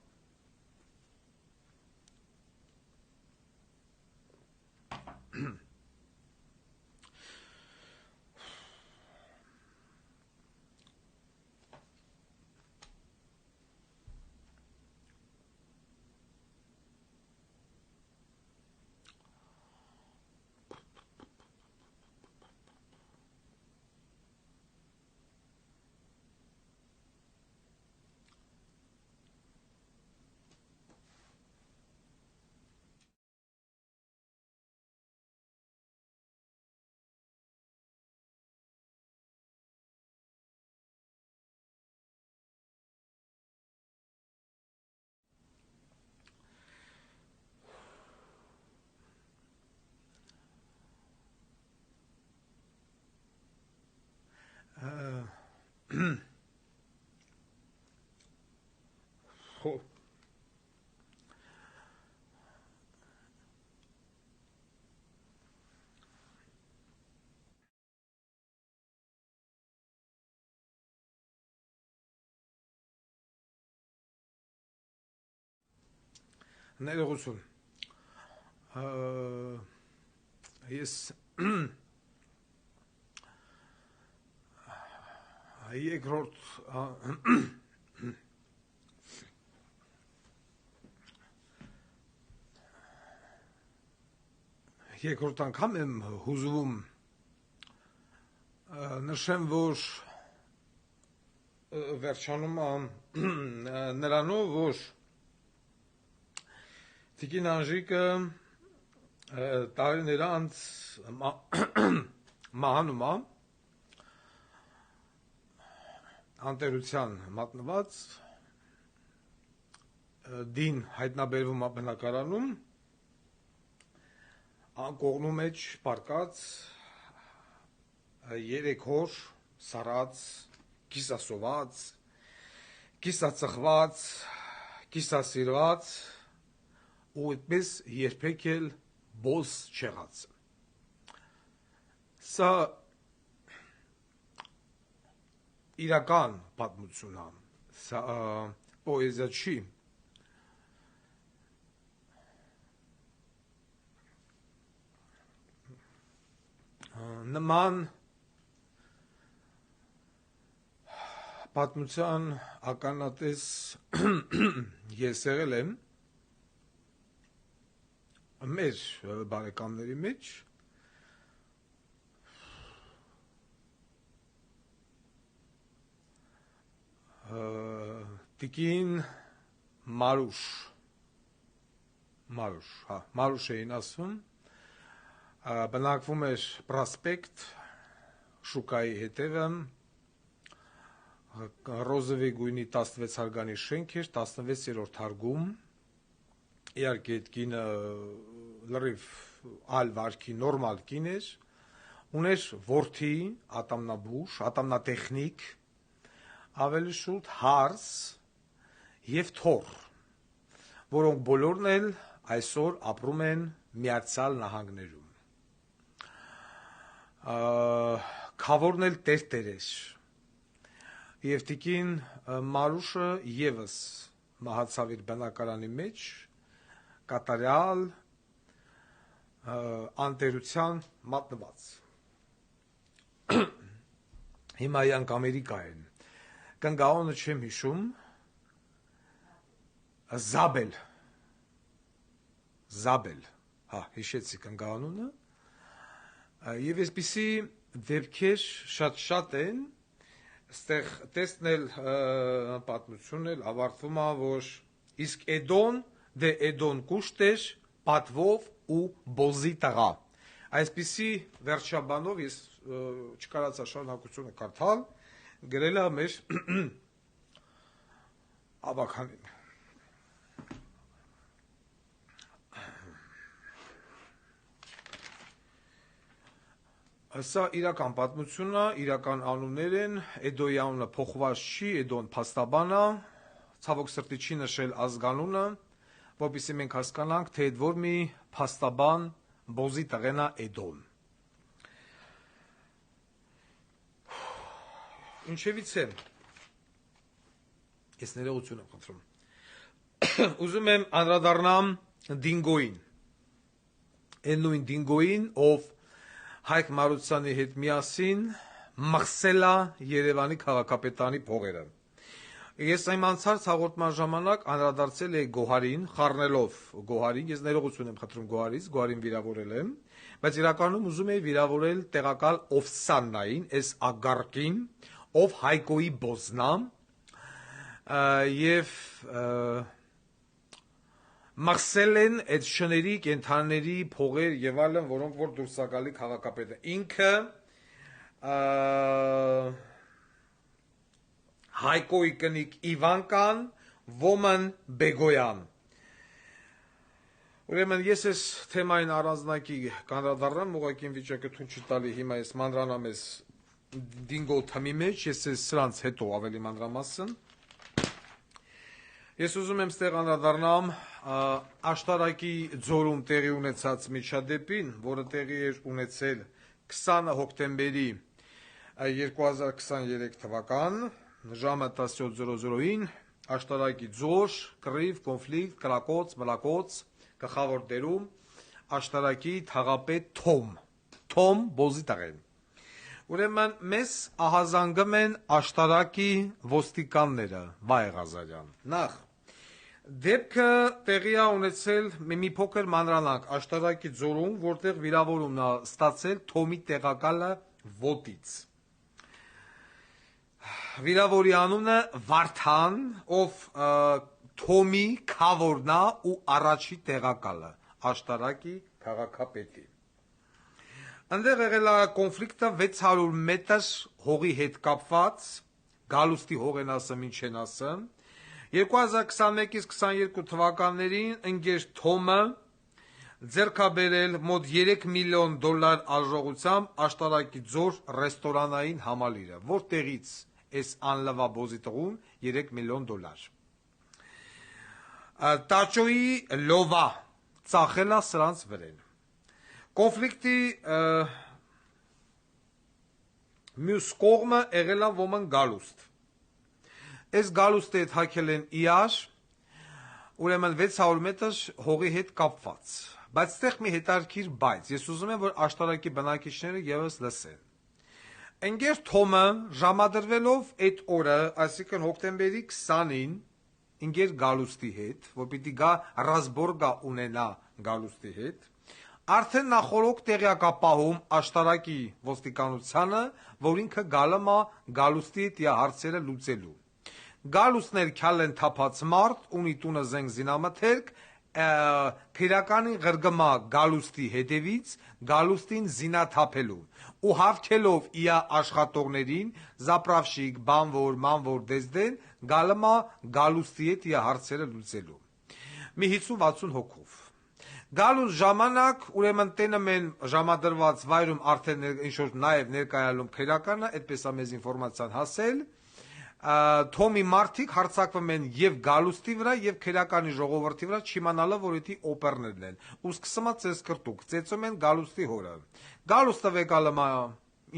Ներողություն։ Ես երկրորդ անգամ եմ հուզվում նշեմ, որ վերջանում նրանով, որ Տիկին Անժիկը տարիներ անց մահանում է, անտերության մատնված, դին հայտնաբերվում է բնակարանում, անկողնու մեջ պարկած, 3 օր սառած, կիսասոված, կիսածխված, կիսասիրված, ու այդպես երբեք էլ բոս չեղած։ Սա իրական պատմություն է, սա պոեզիա չի։ Նման պատմության ականատես ես եղել եմ մեր բարեկամների մեջ, Տիկին Մարուշ էին ասում, բնակվում էր Պրոսպեկտ, շուկայի հետևը, Ռոզովի գույնի 16 հարգանի շենք էր, 16-րդ հարգում, իհարկե այդ կինը լրիվ այլ վարքի նորմալ կին էր, ուներ որդի, ատամնաբուժ, ատամնատեխնիկ, ավելի շուտ հարս և թոռ, որոնք բոլորն էլ այսօր ապրում են Միացյալ Նահանգներում։ Քավորն էլ տերտեր էր, և Տիկին Մարուշը ևս մահացավ իր բնակարանի մեջ, կատարյալ անտերության մատնված։ Հիմա իրանք Ամերիկա են, կնգաոնը չեմ հիշում, Զաբել, հիշեցի կնգաոնունը, և այսպիսի դեպքեր շատ են, ստեղ տեսնել պատմությունն էլ ավարտվում է, որ իսկ Էդոն դե Էդոն կուշտ էր, պատվով ու բոզի տղա։ Այսպիսի վերջաբանով ես չկարացա շարունակությունը կարդալ, գրել է մեր ավականին։ Սա իրական պատմությունն է, իրական անուններ են, Էդոյի անունը փոխված չի, Էդոն փաստաբան է, ցավոք սրտի չի նշել ազգանունը, որպեսզի մենք հասկանանք, թե այդ որ մի փաստաբան բոզի տղեն է Էդոն։ Ինչևից է, ես ներողություն եմ խնդրում, ուզում եմ անդրադառնամ Դինգոյին, այն նույն Դինգոյին, ով Հայկ Մարությանի հետ միասին մղսել է Երևանի քաղաքապետարանի փողերը։ Ես անցած հաղորդման ժամանակ անդրադարձել էի Գոհարին, խառնելով Գոհարին, ես ներողություն եմ խնդրում Գոհարից, Գոհարին վիրավորել եմ, բայց իրականում ուզում էի վիրավորել տեղակալ Օվսաննային, այս ագարկին, ով Հայկոյի բոզնամ, եւ մղսել են այդ շների, կենթանիների փողեր եւ այլն, որոնք որ դուրս է գալի քաղաքապետը։ Ինքը Հայկոյի կնիկ Իվանկան, Ոմն Բեգոյան։ Ուրեմն ես այս թեմային առանձնակի կանդրադառնամ, ուղղակի վիճակը թույլ չի տալի հիմա ես մանրանամ ես Դինգո թմի մեջ, ես սրանց հետո ավելի մանրամասն։ Ես ուզում եմ ստեղ անդրադառնամ Աշտարակի ձորում տեղի ունեցած միջադեպին, որը տեղի էր ունեցել 20 հոկտեմբերի 2023 թվական, ժամը 17:00-ին, Աշտարակի ձոր, կռիվ, կոնֆլիկտ, կրակոց, մլակոց, գլխավոր դերում, Աշտարակի թաղապետ Թոմ Բոզի տղեն։ Ուրեմն մեզ ահազանգում են Աշտարակի ոստիկանները, Վայ Ղազարյան։ Նախ դեպքը տեղի է ունեցել մի փոքր մանրանանք Աշտարակի ձորում, որտեղ վիրավորումն է ստացել Թոմի տեղակալը ոտից։ Վիրավորի անունը Վարդան, ով Թոմի քավորն է ու առաջի տեղակալը, Աշտարակի քաղաքապետի։ Այնտեղ եղել է կոնֆլիկտը 600 մետր հողի հետ կապված, գալուստի հող են ասում, ինչ են ասում։ 2021-22 թվականներին ընկեր Թոմը ձեռք է բերել մոտ $3 միլիոն արժողությամբ Աշտարակի ձոր ռեստորանային համալիրը, որտեղից այս անլվա բոզի տղուն $3 միլիոն։ Տաճոյի լովա ծախել է սրանց վրեն։ Կոնֆլիկտի մյուս կողմը եղել է ոմն գալուստ։ Այս գալուստի հետ հագել են իրար, ուրեմն 600 մետր հողի հետ կապված։ Բայց ստեղ մի հետարքիր բայց, ես ուզում եմ, որ Աշտարակի բնակիչները ևս լսեն։ Ընկեր Թոմը ժամադրվելով այդ օրը, այսինքն հոկտեմբերի 20-ին, ընկեր գալուստի հետ, որ պիտի գա ռազմորգա ունենա գալուստի հետ, արդեն նախորոք տեղյակ է պահում Աշտարակի ոստիկանությանը, որ ինքը գալում է գալուստի հետ հարցերը լուծելու։ Գալուստներ քյալ են թափած մարդ, ունի տունը զենք զինամթերք, քրականին ղրգմա գալուստի հետևից, գալուստին զինաթափելու ու հավքելով իր աշխատողներին, զապրավշիկ, բանվոր, մանվոր, դեզդեն, գալմա գալուստի հետ իր հարցերը լուծելու։ Մի 50-60 հոգով։ Գալուս ժամանակ, ուրեմն տենը մեն ժամադրված վայրում արդեն ինչ-որ նաև ներկայալում քրականը, այդպես է մեզ ինֆորմացիան հասել, Թոմի մարդիկ հարցակվում են եւ գալուստի վրա եւ քրականի ժողովրդի վրա, չիմանալով որ դա օպերներն են։ Ու սկսում է ցես կրտուկ, ծեծում են գալուստի հորը։ Գալուստը վեկալում է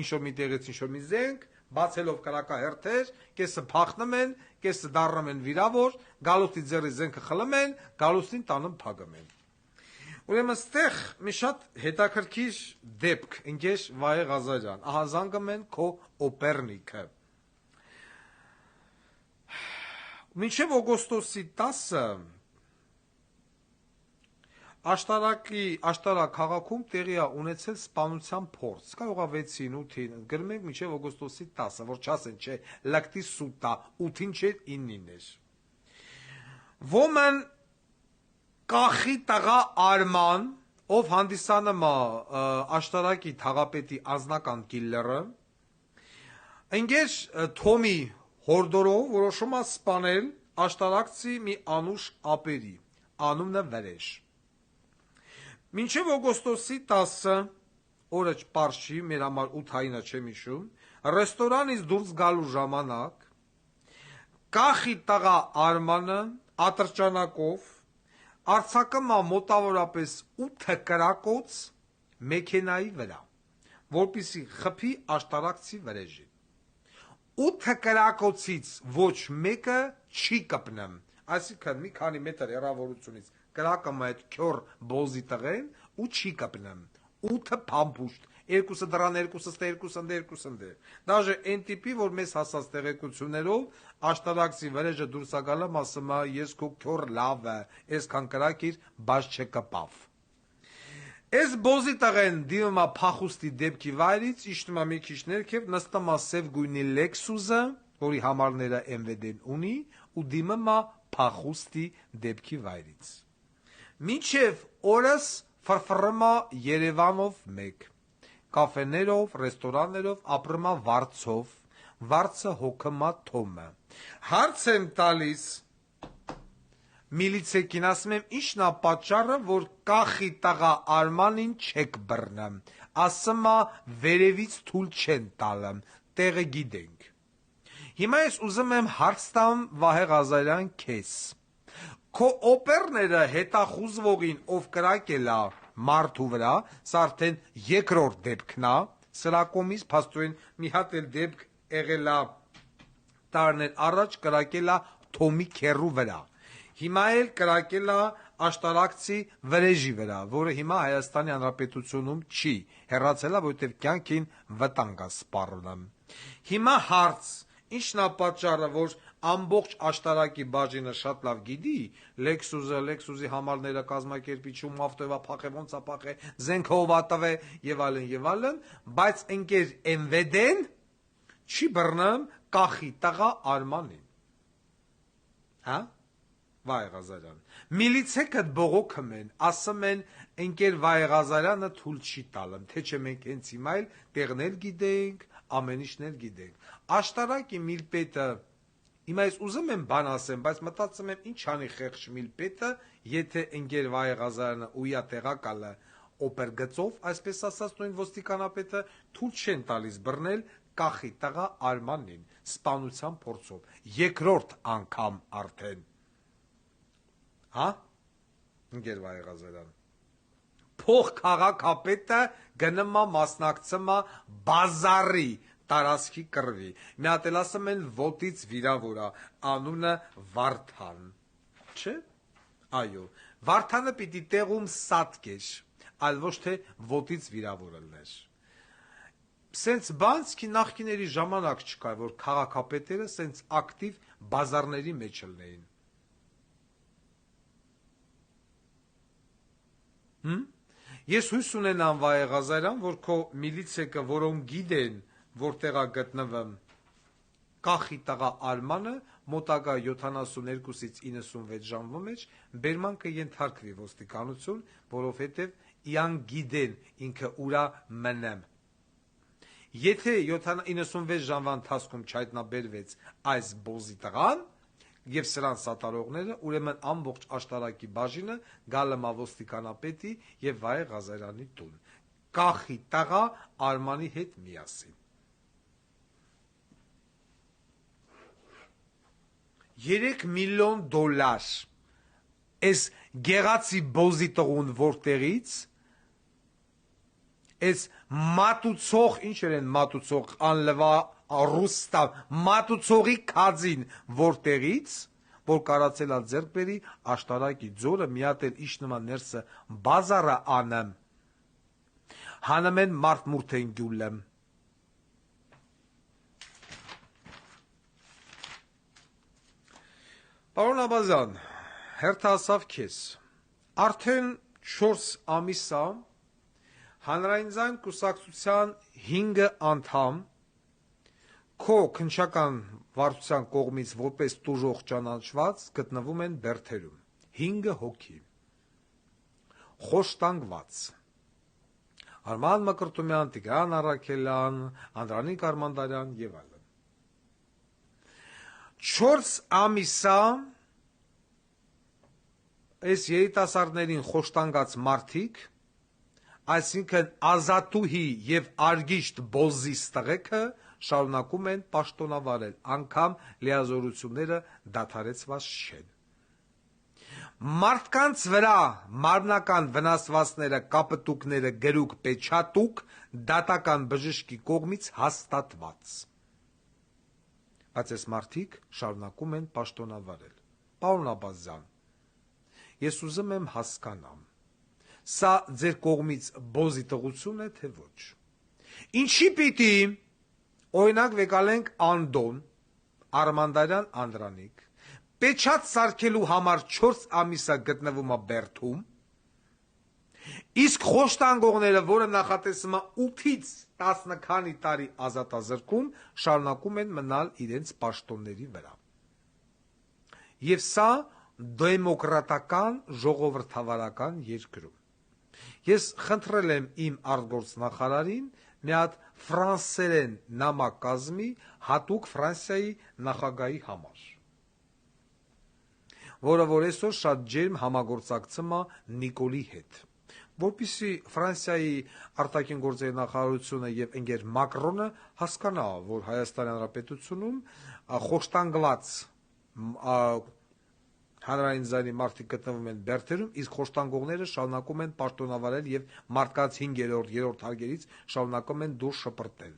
ինչ-որ մի տեղից ինչ-որ մի զենք, բացելով կրակահերթեր, կեսը փախնում են, կեսը դառնում են վիրավոր, գալուստի ձեռի զենքը խլում են, գալուստին տանում փագում են։ Ուրեմն ստեղ մի շատ հետաքրքիր դեպք, ընկեր Վայե Ղազարյան, ահազանգում են քո օպերնիկը։ Մինչև օգոստոսի 10-ը Աշտարակ քաղաքում տեղի է ունեցել սպանության փորձ, կարող է 6-ին, 8-ին, գրում ենք մինչև օգոստոսի 10-ը, որ չասեն, չէ, լակտի սուտա, 8-ին չէ, 9-ին էր։ Ոմն կախի տղա Արման, ով հանդիսանում է աշտարակի թաղապետի անձնական կիլլերը, ընկեր Թոմի հորդորով որոշում է սպանել աշտարակցի մի անուշ ապերի, անունը Վրեժ։ Մինչև օգոստոսի 10-ը, օրը պարզ չի, մեր համար 8-ը չեմ հիշում, ռեստորանից դուրս գալու ժամանակ կախի տղա Արմանը ատրճանակով արձակում է մոտավորապես 8 կրակոց մեքենայի վրա, որպեսզի խփի աշտարակցի Վրեժին։ 8 կրակոցից ոչ մեկը չի կպնում, այսինքն մի քանի մետր հեռավորությունից կրակում այդ քյոր բոզի տղեն ու չի կպնում, 8 փամփուշտ, երկուսը դրան, երկուսը դաժե այն տիպի, որ մեզ հասած տեղեկություններով աշտարակցի Վրեժը դուրս է գալը, ասում է ես քո քյոր լավը, այսքան կրակիր, բաց չկպավ։ Այս բոզի տղեն դիմում է փախուստի դեպքի վայրից, իջնում է մի քիչ ներքև, նստում է սև գույնի Լեքսուսը, որի համարները MVD-ն ունի, ու դիմում է փախուստի դեպքի վայրից։ Մինչև օրս ֆրֆռում է Երևանով մեկ, կաֆեներով, ռեստորաններով, ապրում է վարձով, վարձը հոգում է Թոմը։ Հարց եմ տալիս միլիցեքին, ասում եմ, ի՞նչն է պատճառը, որ կախի տղա Արմանին չեք բռնում, ասում է վերևից թույլ չեն տալը, տեղը գիտենք։ Հիմա ես ուզում եմ հարց տամ Վահե Ղազարյան քեզ։ Քո օպերները հետախուզվողին, ով կրակել է մարդու վրա, սա արդեն երկրորդ դեպքն է, սրա կողմից փաստորեն մի հատ էլ դեպք եղել է տարիներ առաջ, կրակել է Թոմի քեռու վրա։ Հիմա էլ կրակել է աշտարակցի Վրեժի վրա, որը հիմա Հայաստանի Հանրապետությունում չի, հեռացել է, որովհետև կյանքին վտանգ է սպառնում։ Հիմա հարց, ի՞նչն է պատճառը, որ ամբողջ աշտարակի բաժինը շատ լավ գիտի, Լեքսուսը, Լեքսուսի համարները կազմակերպիչում, ավտոյվա փախե, ոնց է փախե, զենքով ա տվե եւ այլն, բայց ընկեր MVD-ն չի բռնում կախի տղա Արմանին։ Հա? Վայ Ղազարյան, միլիցեքը բողոքում են, ասում են ընկեր Վայ Ղազարյանը թույլ չի տալում, թե չէ մենք հենց հիմա էլ տեղն էլ գիտենք, ամեն ինչն էլ գիտենք։ Աշտարակի միլպետը, հիմա ես ուզում եմ բան ասեմ, բայց մտածում եմ ինչ անի խեղճ միլպետը, եթե ընկեր Վայ Ղազարյանը ույա տեղակալը օպեր գծով, այսպես ասած նույն ոստիկանապետը թույլ չեն տալիս բռնել կախի տղա Արմանին, սպանության փորձով, երկրորդ անգամ արդեն։ Հա? Ընկեր Վայ Ղազարյան։ Փող քաղաքապետը գնում է մասնակցում է բազարի տարածքի կռվի։ Մի հատ էլ ասում են ոտից վիրավոր է, անունը Վարդան։ Չէ՞։ Այո, Վարդանը պիտի տեղում սատկեր, այլ ոչ թե ոտից վիրավոր լիներ։ Սենց բանցքի նախկիների ժամանակ չկար, որ քաղաքապետերը սենց ակտիվ բազարների մեջ լինեին։ Ես հույս ունենամ Վայ Ղազարյան, որ քո միլիցեքը, որոնք գիտեն, որտեղ է գտնվում կախի տղա Արմանը, մոտակա 72-ից 96 ժամվա մեջ բերման կենթարկվի ոստիկանություն, որովհետև իրանք գիտեն ինքը ուրա մնամ։ Եթե 96 ժամվա ընթացքում չհայտնաբերվեց այս բոզի տղան եւ սրան սատարողները, ուրեմն ամբողջ աշտարակի բաժինը գալմա ոստիկանապետի եւ Վայ Ղազարյանի տուն, կախի տղա Արմանի հետ միասին։ 3 միլիոն դոլար այս գեղացի բոզի տղուն որտեղից, այս մատուցող, ինչ են մատուցող, անլվա Ռուստավ, մատուցողի քածին որտեղից, որ կարացել է ձեռք բերի աշտարակի ձորը, մի հատ էլ իջնում է ներսը բազարը անեմ, հանում են մարդ մուրթ են գյուլեմ։ Պարոն Աբազյան, հերթը ասավ քեզ, արդեն 4 ամիս է Հանրայնձայն կուսակցության 5 անդամ քո քննչական վարչության կողմից որպես տուժող ճանաչված գտնվում են բերդերում, 5 հոգի։ խոշտանգված։ Արման Մկրտումյան, Տիգրան Առաքելյան, Անդրանիկ Արմանդարյան եւ այլն։ 4 ամիսա այս երիտասարդներին խոշտանգած մարդիկ, այսինքն Ազատուհի եւ Արգիշտ Բոզիս տղեկը շարունակում են պաշտոնավարել, անգամ լիազորությունները դադարեցված չեն։ Մարդկանց վրա մարմնական վնասվածքները, կապտուկները, գրուկ, պեչատուկ դատական բժշկի կողմից հաստատված։ Բայց այս մարդիկ շարունակում են պաշտոնավարել։ Պարոն Աբազյան, ես ուզում եմ հասկանամ, սա ձեր կողմից բոզի տղություն է, թե ոչ։ Ինչի պիտի, օրինակ վեկալենք Անդոն, Արմանդարյան Անդրանիկ, պեչատ սարքելու համար 4 ամիսա գտնվում է Բերդում, իսկ խոշտանգողները, որը նախատեսվում է 8-ից 10 քանի տարի ազատազրկում, շարունակում են մնալ իրենց պաշտոնների վրա։ Եվ սա դեմոկրատական ժողովրդավարական երկրում։ Ես խնդրել եմ իմ արտգործնախարարին մի հատ ֆրանսերեն նամակ կազմի հատուկ Ֆրանսիայի նախագահի համար, որը որ այսօր շատ ջերմ համագործակցում է Նիկոլի հետ, որպեսզի Ֆրանսիայի արտաքին գործերի նախարարությունը եւ ընկեր Մակրոնը հասկանա, որ Հայաստանի Հանրապետությունում խոշտանգված հանրային ձայնի մարդիկ գտնվում են Բերդերում, իսկ խոշտանգողները շարունակում են պաշտոնավարել եւ մարդկանց 5-րդ, 3-րդ հարգերից շարունակում են դուրս շպրտել։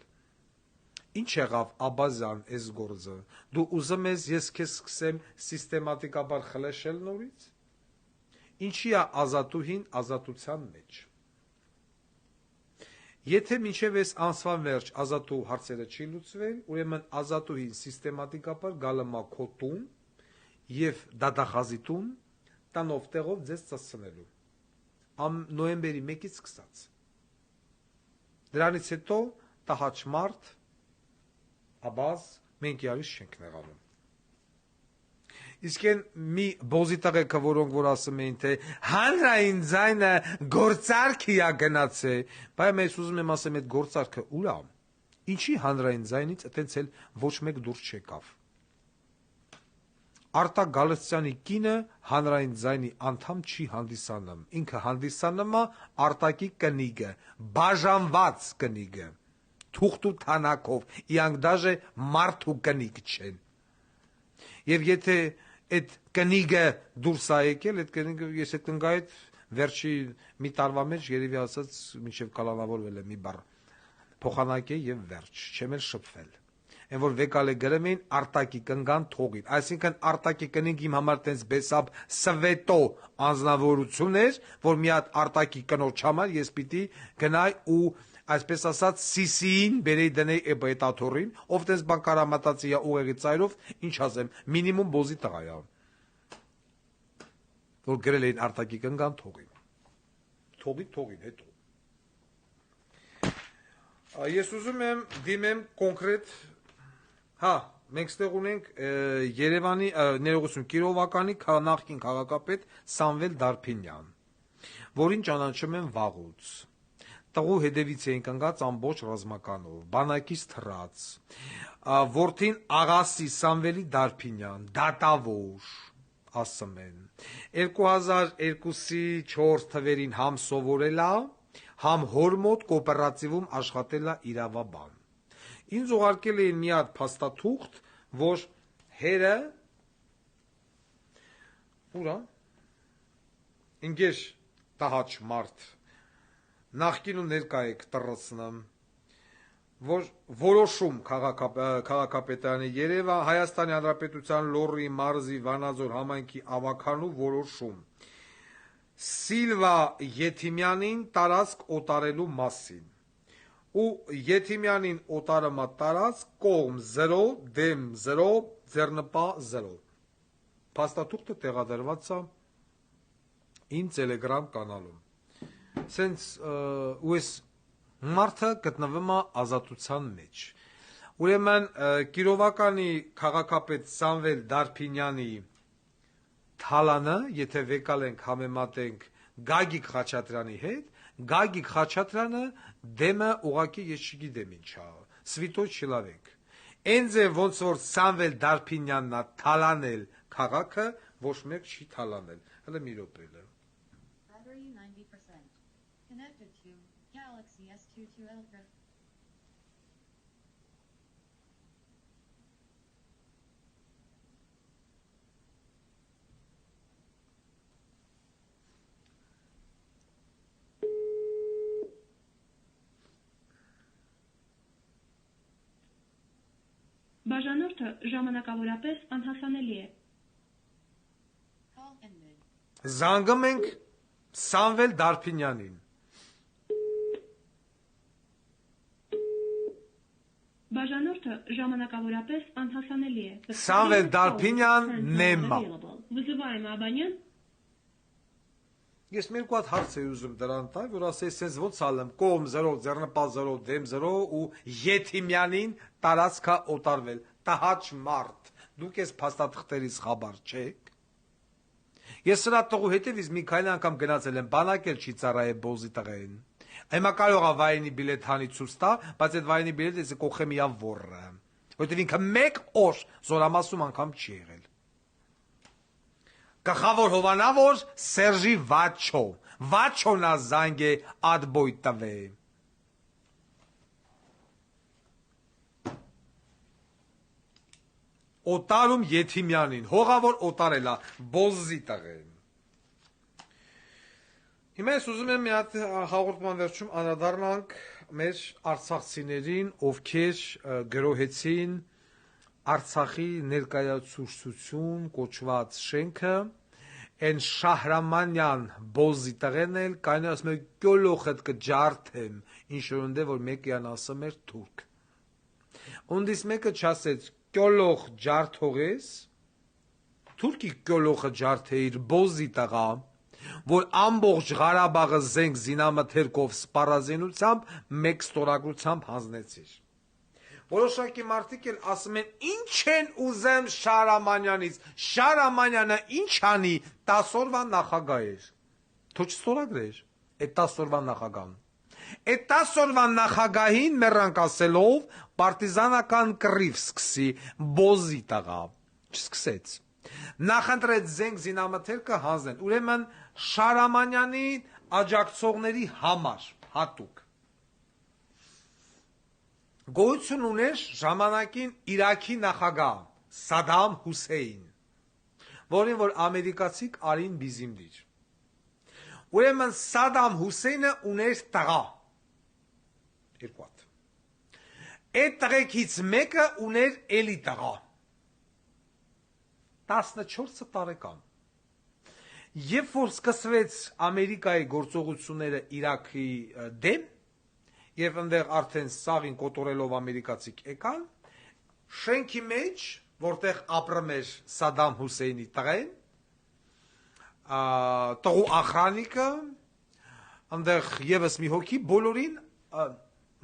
Ինչ եղավ Աբազյան այս գործը։ Դու ուզում ես ես քեզ սկսեմ սիստեմատիկաբար խլեշել նորից։ Ինչի է Ազատուհին ազատության մեջ։ Եթե մինչև այս անցվան վերջ Ազատու հարցերը չի լուծվել, ուրեմն Ազատուհին սիստեմատիկաբար գալը մա քո տուն եւ դատախազի տուն տանով տեղով ձեզ ծածկնելու։ Նոյեմբերի 1-ից սկսած։ Դրանից հետո տհաճ մարդ Աբազ մենք իրարից չենք նեղանում։ Իսկ են մի բոզի տղեկը, որոնք որ ասում էին, թե հանրային ձայնը գործարքի է գնացե, բայց ես ուզում եմ ասեմ, այդ գործարքը ուր է։ Ինչի հանրային ձայնից այտենց էլ ոչ մեկ դուրս չեկավ։ Արտակ Գալստյանի կինը հանրային ձայնի անդամ չի հանդիսանում, ինքը հանդիսանում է Արտակի կնիգը, բաժանված կնիգը, թուղթ ու թանակով, իրանք դաժե մարդու կնիգ չեն։ Եվ եթե այդ կնիգը դուրս է եկել, այդ կնիգը ես այդ կնգայդ վերջի մի տարվա մեջ երևի ասած մինչև կալանավորվել է մի բառ փոխանակե եւ վերջ, չեմ էլ շփվել։ Այն որ վեկալե գրեմ էին Արտակի կնգան թողին, այսինքն Արտակի կնիգ իմ համար տենց բեսապ սվետո անձնավորություն էր, որ մի հատ Արտակի կնոջ համար ես պիտի գնայ ու այսպես ասած սիսին բերեի դնեի էբետաթորին, ով տես բան կարամատացի է ուղեղի ծայրով, ինչ ասեմ, մինիմում բոզի տղա է, որ գրել էին Արտակի կնգան թողին, թողին հետո։ Ես ուզում եմ դիմեմ կոնկրետ, մենք ստեղ ունենք Երևանի ներողություն Կիրովականի նախկին քաղաքապետ Սամվել Դարփինյան, որին ճանաչում եմ վաղուց։ Տղու հետևից էին կնգած ամբողջ ռազմականով, բանակից թռած, որդին Աղասի Սամվելի Դարփինյան, դատավոր, ասում են, 2002-4 թվերին համ սովորել է, համ հոր մոտ կոոպերատիվում աշխատել է իրավաբան։ Ինձ ուղարկել էին մի հատ փաստաթուղթ, որ հերը, ուրա, ինգեր տահաճ մարդ, նախկին ու ներկա եք տրցնեմ, որ որոշում քաղաքապետարանի Երևա Հայաստանի Հանրապետության Լոռի մարզի Վանաձոր համայնքի ավականու որոշում Սիլվա Եթիմյանին տարածք օտարելու մասին ու Եթիմյանին օտարումա տարածք կողմ 0 դեմ 0 ձեռնպա 0 փաստաթուղթը տեղադրված է իմ Telegram կանալում սենց ու ես մարդը գտնվում է ազատության մեջ։ Ուրեմն Կիրովականի քաղաքապետ Սամվել Դարփինյանի թալանը, եթե վեկալ ենք համեմատենք Գագիկ Խաչատրյանի հետ, Գագիկ Խաչատրյանը դեմը ուղակի ես չգիտեմ ինչա, Սվիտոյ Չիլավեկ։ Էնձ է ոնց որ Սամվել Դարփինյանն է թալանել քաղաքը, ոչ մեկ չի թալանել։ Հələ մի րոպե։ Battery 90%. Connected to Galaxy S22 Ultra. Բաժանորդը ժամանակավորապես անհասանելի է։ Call ended. Զանգում ենք Սամվել Դարփինյանին։ Բաժանորդը ժամանակավորապես անհասանելի է։ Սամվել Դարփինյան նեմա։ Վզվայում Աբանյան։ Ես մի հատ հարց եմ ուզում դրան տալ, որ ասես sense ոնց ալեմ կողմ 0 ձեռնպալ 0 դեմ 0 ու Եթիմյանին տարածքա օտարվել։ Տահաճ մարդ։ Դուք ես փաստաթղթերից խաբար չեք։ Ես սրա տղու հետևից մի քանի անգամ գնացել եմ, բանակել չի ծառայել բոզի տղային։ Հիմա կարող է վայնի բիլետ հանի ցույց տա, բայց այդ վայնի բիլետը ես կողեմ իա ոռը։ Որտեւ ինքը մեկ օր զորամասում անգամ չի եղել։ Գլխավոր հովանավոր Սերժի Վաչո։ Վաչոնա զանգ է ադբոյ տվե։ Օտարում Եթիմյանին, հողավոր օտարելա, բոզի տղեն։ Հիմա ես ուզում եմ մի հատ հաղորդման վերջում անդրադառնանք մեր արցախցիներին, ովքեր գրոհեցին Արցախի ներկայացուցություն կոչված շենքը, են Շահրամանյան բոզի տղեն էլ, կային ասում է կյոլոխդ կջարդեմ, ինչ որոնդե, որ մեկյան ասում էր թուրք։ Ունդիս մեկը չասեց կյոլոխ ջարդողես, թուրքի կյոլոխը ջարդեիր բոզի տղա, որ ամբողջ Ղարաբաղը զենք զինամթերքով սպառազինությամբ մեկ ստորագրությամբ հանձնեցիր։ Որոշակի մարդիկ էլ ասում են, ինչ են ուզեմ Շահրամանյանից, Շահրամանյանը ինչ անի, 10 օրվա նախագահ էր, թող չստորագրեր, այդ 10 օրվա նախագահն։ Այդ 10 օրվա նախագահին մեռանք ասելով պարտիզանական կռիվ սկսի, բոզի տղա, չսկսեց։ Նախընտրեց զենք զինամթերքը հանձնել, ուրեմն Շահրամանյանի աջակցողների համար հատուկ գոյություն ուներ ժամանակին Իրաքի նախագահ Սադամ Հուսեյն, որին որ ամերիկացիք արին բիզիմդիր։ Ուրեմն Սադամ Հուսեյնը ուներ տղա, երկու հատ։ Այդ տղեկից մեկը ուներ էլի տղա, 14 տարեկան։ Երբ որ սկսվեց Ամերիկայի գործողությունները Իրաքի դեմ, եւ այնտեղ արդեն սաղին կոտորելով ամերիկացիք եկան, շենքի մեջ, որտեղ ապրում էր Սադամ Հուսեյնի տղեն, տղու ախրանիկը, այնտեղ եւս մի հոգի, բոլորին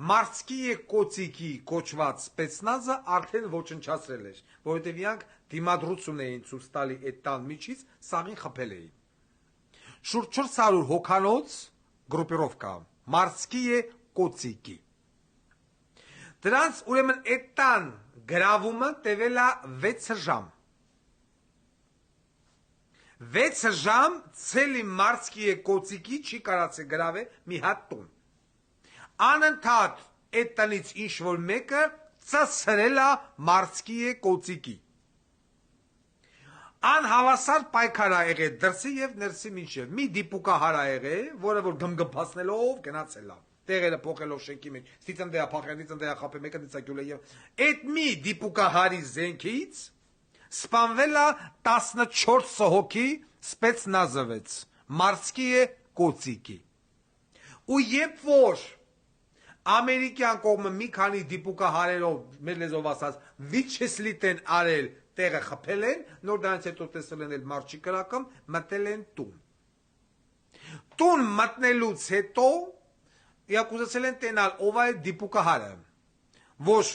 Մարսկիե կոծիկի կոչված սպեցնազը արդեն ոչնչացրել էր, որովհետև իրանք դիմադրություն էին ցույց տալի այդ տան միջից, սաղին խփել էին։ Շուրջ 400 հոգանոց գրուպիրովկա, Մարսկիե կոծիկի։ Դրանց ուրեմն այդ տան գրավումը տևել է 6 ժամ։ 6 ժամ ցելի Մարսկիե կոծիկի չի կարացել գրավել մի հատ տուն։ Անընդհատ այդ տնից ինչ որ մեկը ծսրել է Մարսկիե կոծիկի։ Անհավասար պայքար ա եղել դրսի եւ ներսի մինչեւ մի դիպուկահար ա եղել, որը որ գմգմփացնելով գնացել է։ Տեղերը փոխելով շենքի մեջ, ստիծնդեա փախել, ստիծնդեա խապել, մեկը դիցակյուլ է եւ այդ մի դիպուկահարի զենքից սպանվել է 14 հոգի սպեցնազովец Մարսկիե կոծիկի։ Ու երբ որ ամերիկյան կողմը մի քանի դիպուկահարերով, մեր լեզվով ասած, վիչեսլիտ են արել, տեղը խփել են, նոր դրանից հետո տեսել են էլ մարշի կրակում, մտել են տուն։ Տուն մտնելուց հետո յակուզացել են տենալ ով է դիպուկահարը, որ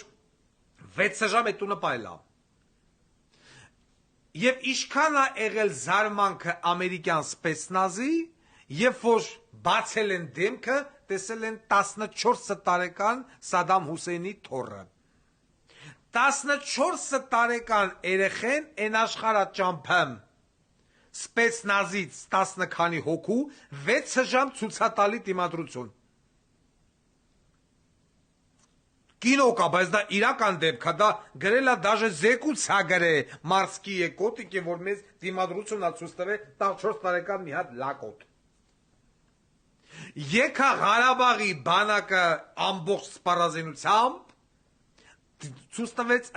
6 ժամ է տունը պայլա։ Եվ ինչքան է եղել զարմանքը ամերիկյան սպեցնազի, երբ որ բացել են դեմքը, տեսել են 14 տարեկան Սադամ Հուսեյնի թոռը։ 14 տարեկան երեխեն են աշխարհա ճամփեմ սպեցնազից 10 քանի հոգու 6 ժամ ցուցատալի դիմադրություն։ Կինո կա, բայց դա իրական դեպք է, դա գրել է դաժե զեկույց է գրել Մարսկի եկոտիկը, որ մեզ դիմադրություն ա ցույց տվել 14 տարեկան մի հատ լակոտ։ Եկա Ղարաբաղի բանակը ամբողջ սպառազինությամբ ցույց տվեց,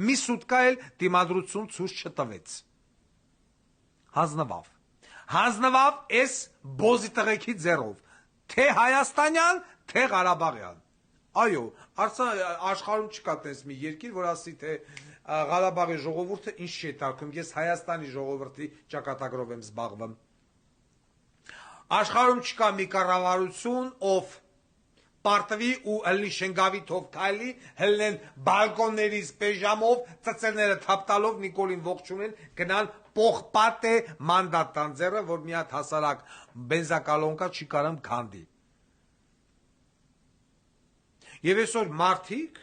մի սուտկա էլ դիմադրություն ցույց չտվեց։ Հանձնվավ էս բոզի տղեկի ձեռով, թե հայաստանյան, թե Ղարաբաղյան։ Այո, աշխարհում չկա տես մի երկիր, որ ասի, թե Ղարաբաղի ժողովուրդը ինչ չի տակում, ես Հայաստանի ժողովրդի ճակատագրով եմ զբաղվում։ Աշխարհում չկա մի կառավարություն, ով պարտվի ու ըլլի շենգավիթով քայլի, հելնեն բալկոններից պեժամով, ծծելները թափտալով Նիկոլին ողջունեն, գնան պողպատե մանդատ տան ձեռը, որ մի հատ հասարակ բենզակալոնկա չի կարամ քանդի։ Եվ այսօր մարդիկ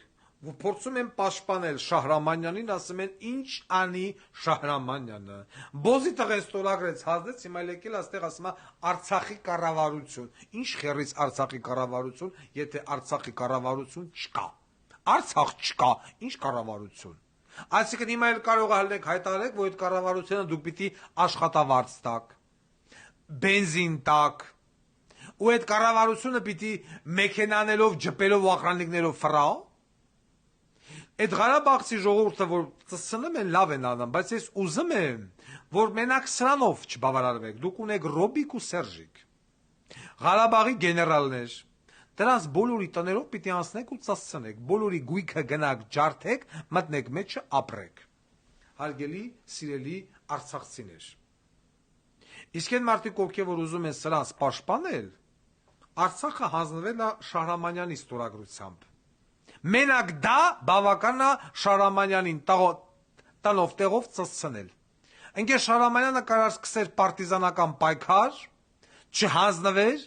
փորձում են պաշտպանել Շահրամանյանին, ասում են ինչ անի Շահրամանյանը։ Բոզի տղեն ստորագրեց, հազդեց, հիմա եկել աստեղ ասում է Արցախի կառավարություն։ Ինչ խերից Արցախի կառավարություն, եթե Արցախի կառավարություն չկա։ Արցախ չկա, ինչ կառավարություն։ Այսինքն հիմա էլ կարող է հալնեք հայտարարեք, որ այդ կառավարությունը դուք պիտի աշխատավարձ տաք, բենզին տաք, ու այդ կառավարությունը պիտի մեքենաներով, ջպերով ու ախրանիկներով ֆրա։ Այդ Ղարաբաղցի ժողովուրդը, որ ծսնում են, լավ են անում, բայց ես ուզում եմ, որ մենակ սրանով չբավարարվեք, դուք ունեք Ռոբիկ ու Սերժիկ, Ղարաբաղի գեներալներ, դրանց բոլորի տներով պիտի անցնեք ու ծսցնեք, բոլորի գույքը գնաք ջարդեք, մտնեք մեջը ապրեք, հարգելի սիրելի արցախցիներ։ Իսկ այն մարդիկ, ովքեր որ ուզում են սրանց պաշտպանել, Արցախը հանձնվել է Շահրամանյանի ստորագրությամբ։ Մենակ դա բավական է Շահրամանյանին տանով տեղով ծծցնել։ Ընկեր Շահրամանյանը կարար սկսեր պարտիզանական պայքար, չհանձնվեր,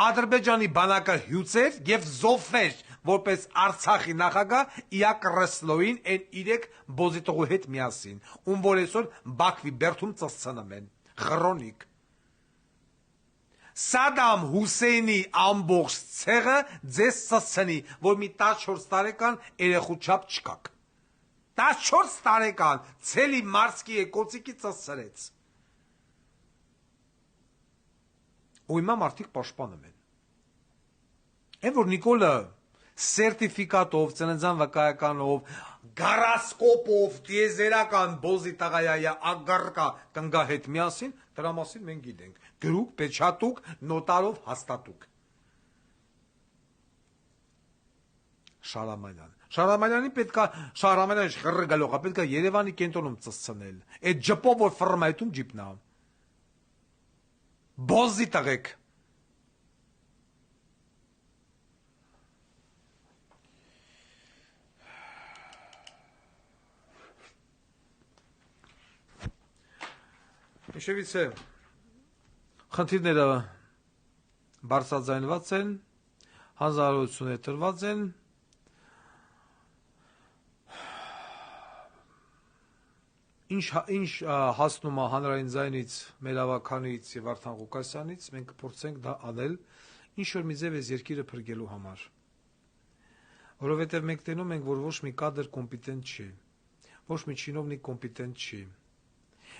Ադրբեջանի բանակը հյուծեր եւ զոհվեր որպես Արցախի նախագահ Իակ Ռեսլոին այն 3 բոզիտողու հետ միասին, ում որ այսօր Բաքվի բերդում ծծցնում են։ Խրոնիկ Սադամ Հուսեյնի ամբողջ ցեղը ձեզ ծծցնի, որ մի 14 տարեկան երեխու չափ չկաք։ 14 տարեկան ցելի Մարսկի եկոցիկի ծծցրեց։ Ու հիմա մարդիկ պաշտպանում են։ Այն որ Նիկոլը սերտիֆիկատով, ծննդյան վկայականով, գարասկոպով, տիեզերական բոզի տղայայա ագարկա կնգա հետ միասին, դրա մասին մենք գիտենք։ Գրուկ, պեչատուկ, նոտարով հաստատուկ։ Շահրամանյան։ Շահրամանյանի պետքա, Շահրամանյանը շղրը գալողա, պետքա Երևանի կենտրոնում ծծցնել։ Այդ ջպով որ ֆռմայթում ջիպնա։ Բոզի տղեկ։ Հիշևից է, խնդիրները բարձրաձայնված են, հանձնարարությունները տրված են, ինչ հասնում է հանրային ձայնից, մեր ավականից և Վարդան Ղուկասյանից, մենք կփորձենք դա անել, ինչ որ մի ձև այս երկիրը փրկելու համար, որովհետև մենք տենում ենք, որ ոչ մի կադր կոմպիտենտ չի, ոչ մի չինովնիկ կոմպիտենտ չի։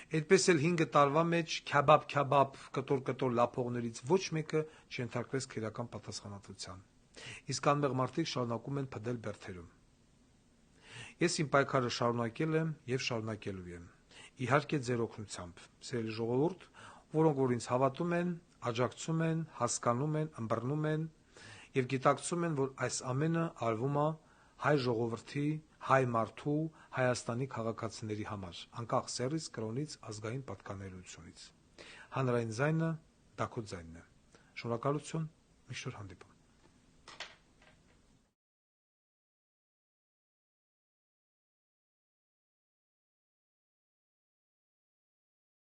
Այդպես էլ 5 տարվա մեջ քյաբաբ, կտոր լափողներից ոչ մեկը չենթարկվեց քրեական պատասխանատվության։ Իսկ անմեղ մարդիկ շարունակում են փդել բերդերում։ Ես իմ պայքարը շարունակել եմ եւ շարունակելու եմ։ Իհարկե ձեր օգնությամբ, սիրելի ժողովուրդ, որոնք որ ինձ հավատում են, աջակցում են, հասկանում են, ըմբռնում են եւ գիտակցում են, որ այս ամենը արվում է հայ ժողովրդի, հայ մարդու, Հայաստանի քաղաքացիների համար, անկախ սեռից, կրոնից, ազգային պատկանելությունից։ Հանրային ձայնը դա քո ձայնն է։ Շնորհակալություն, միշտ հանդիպում։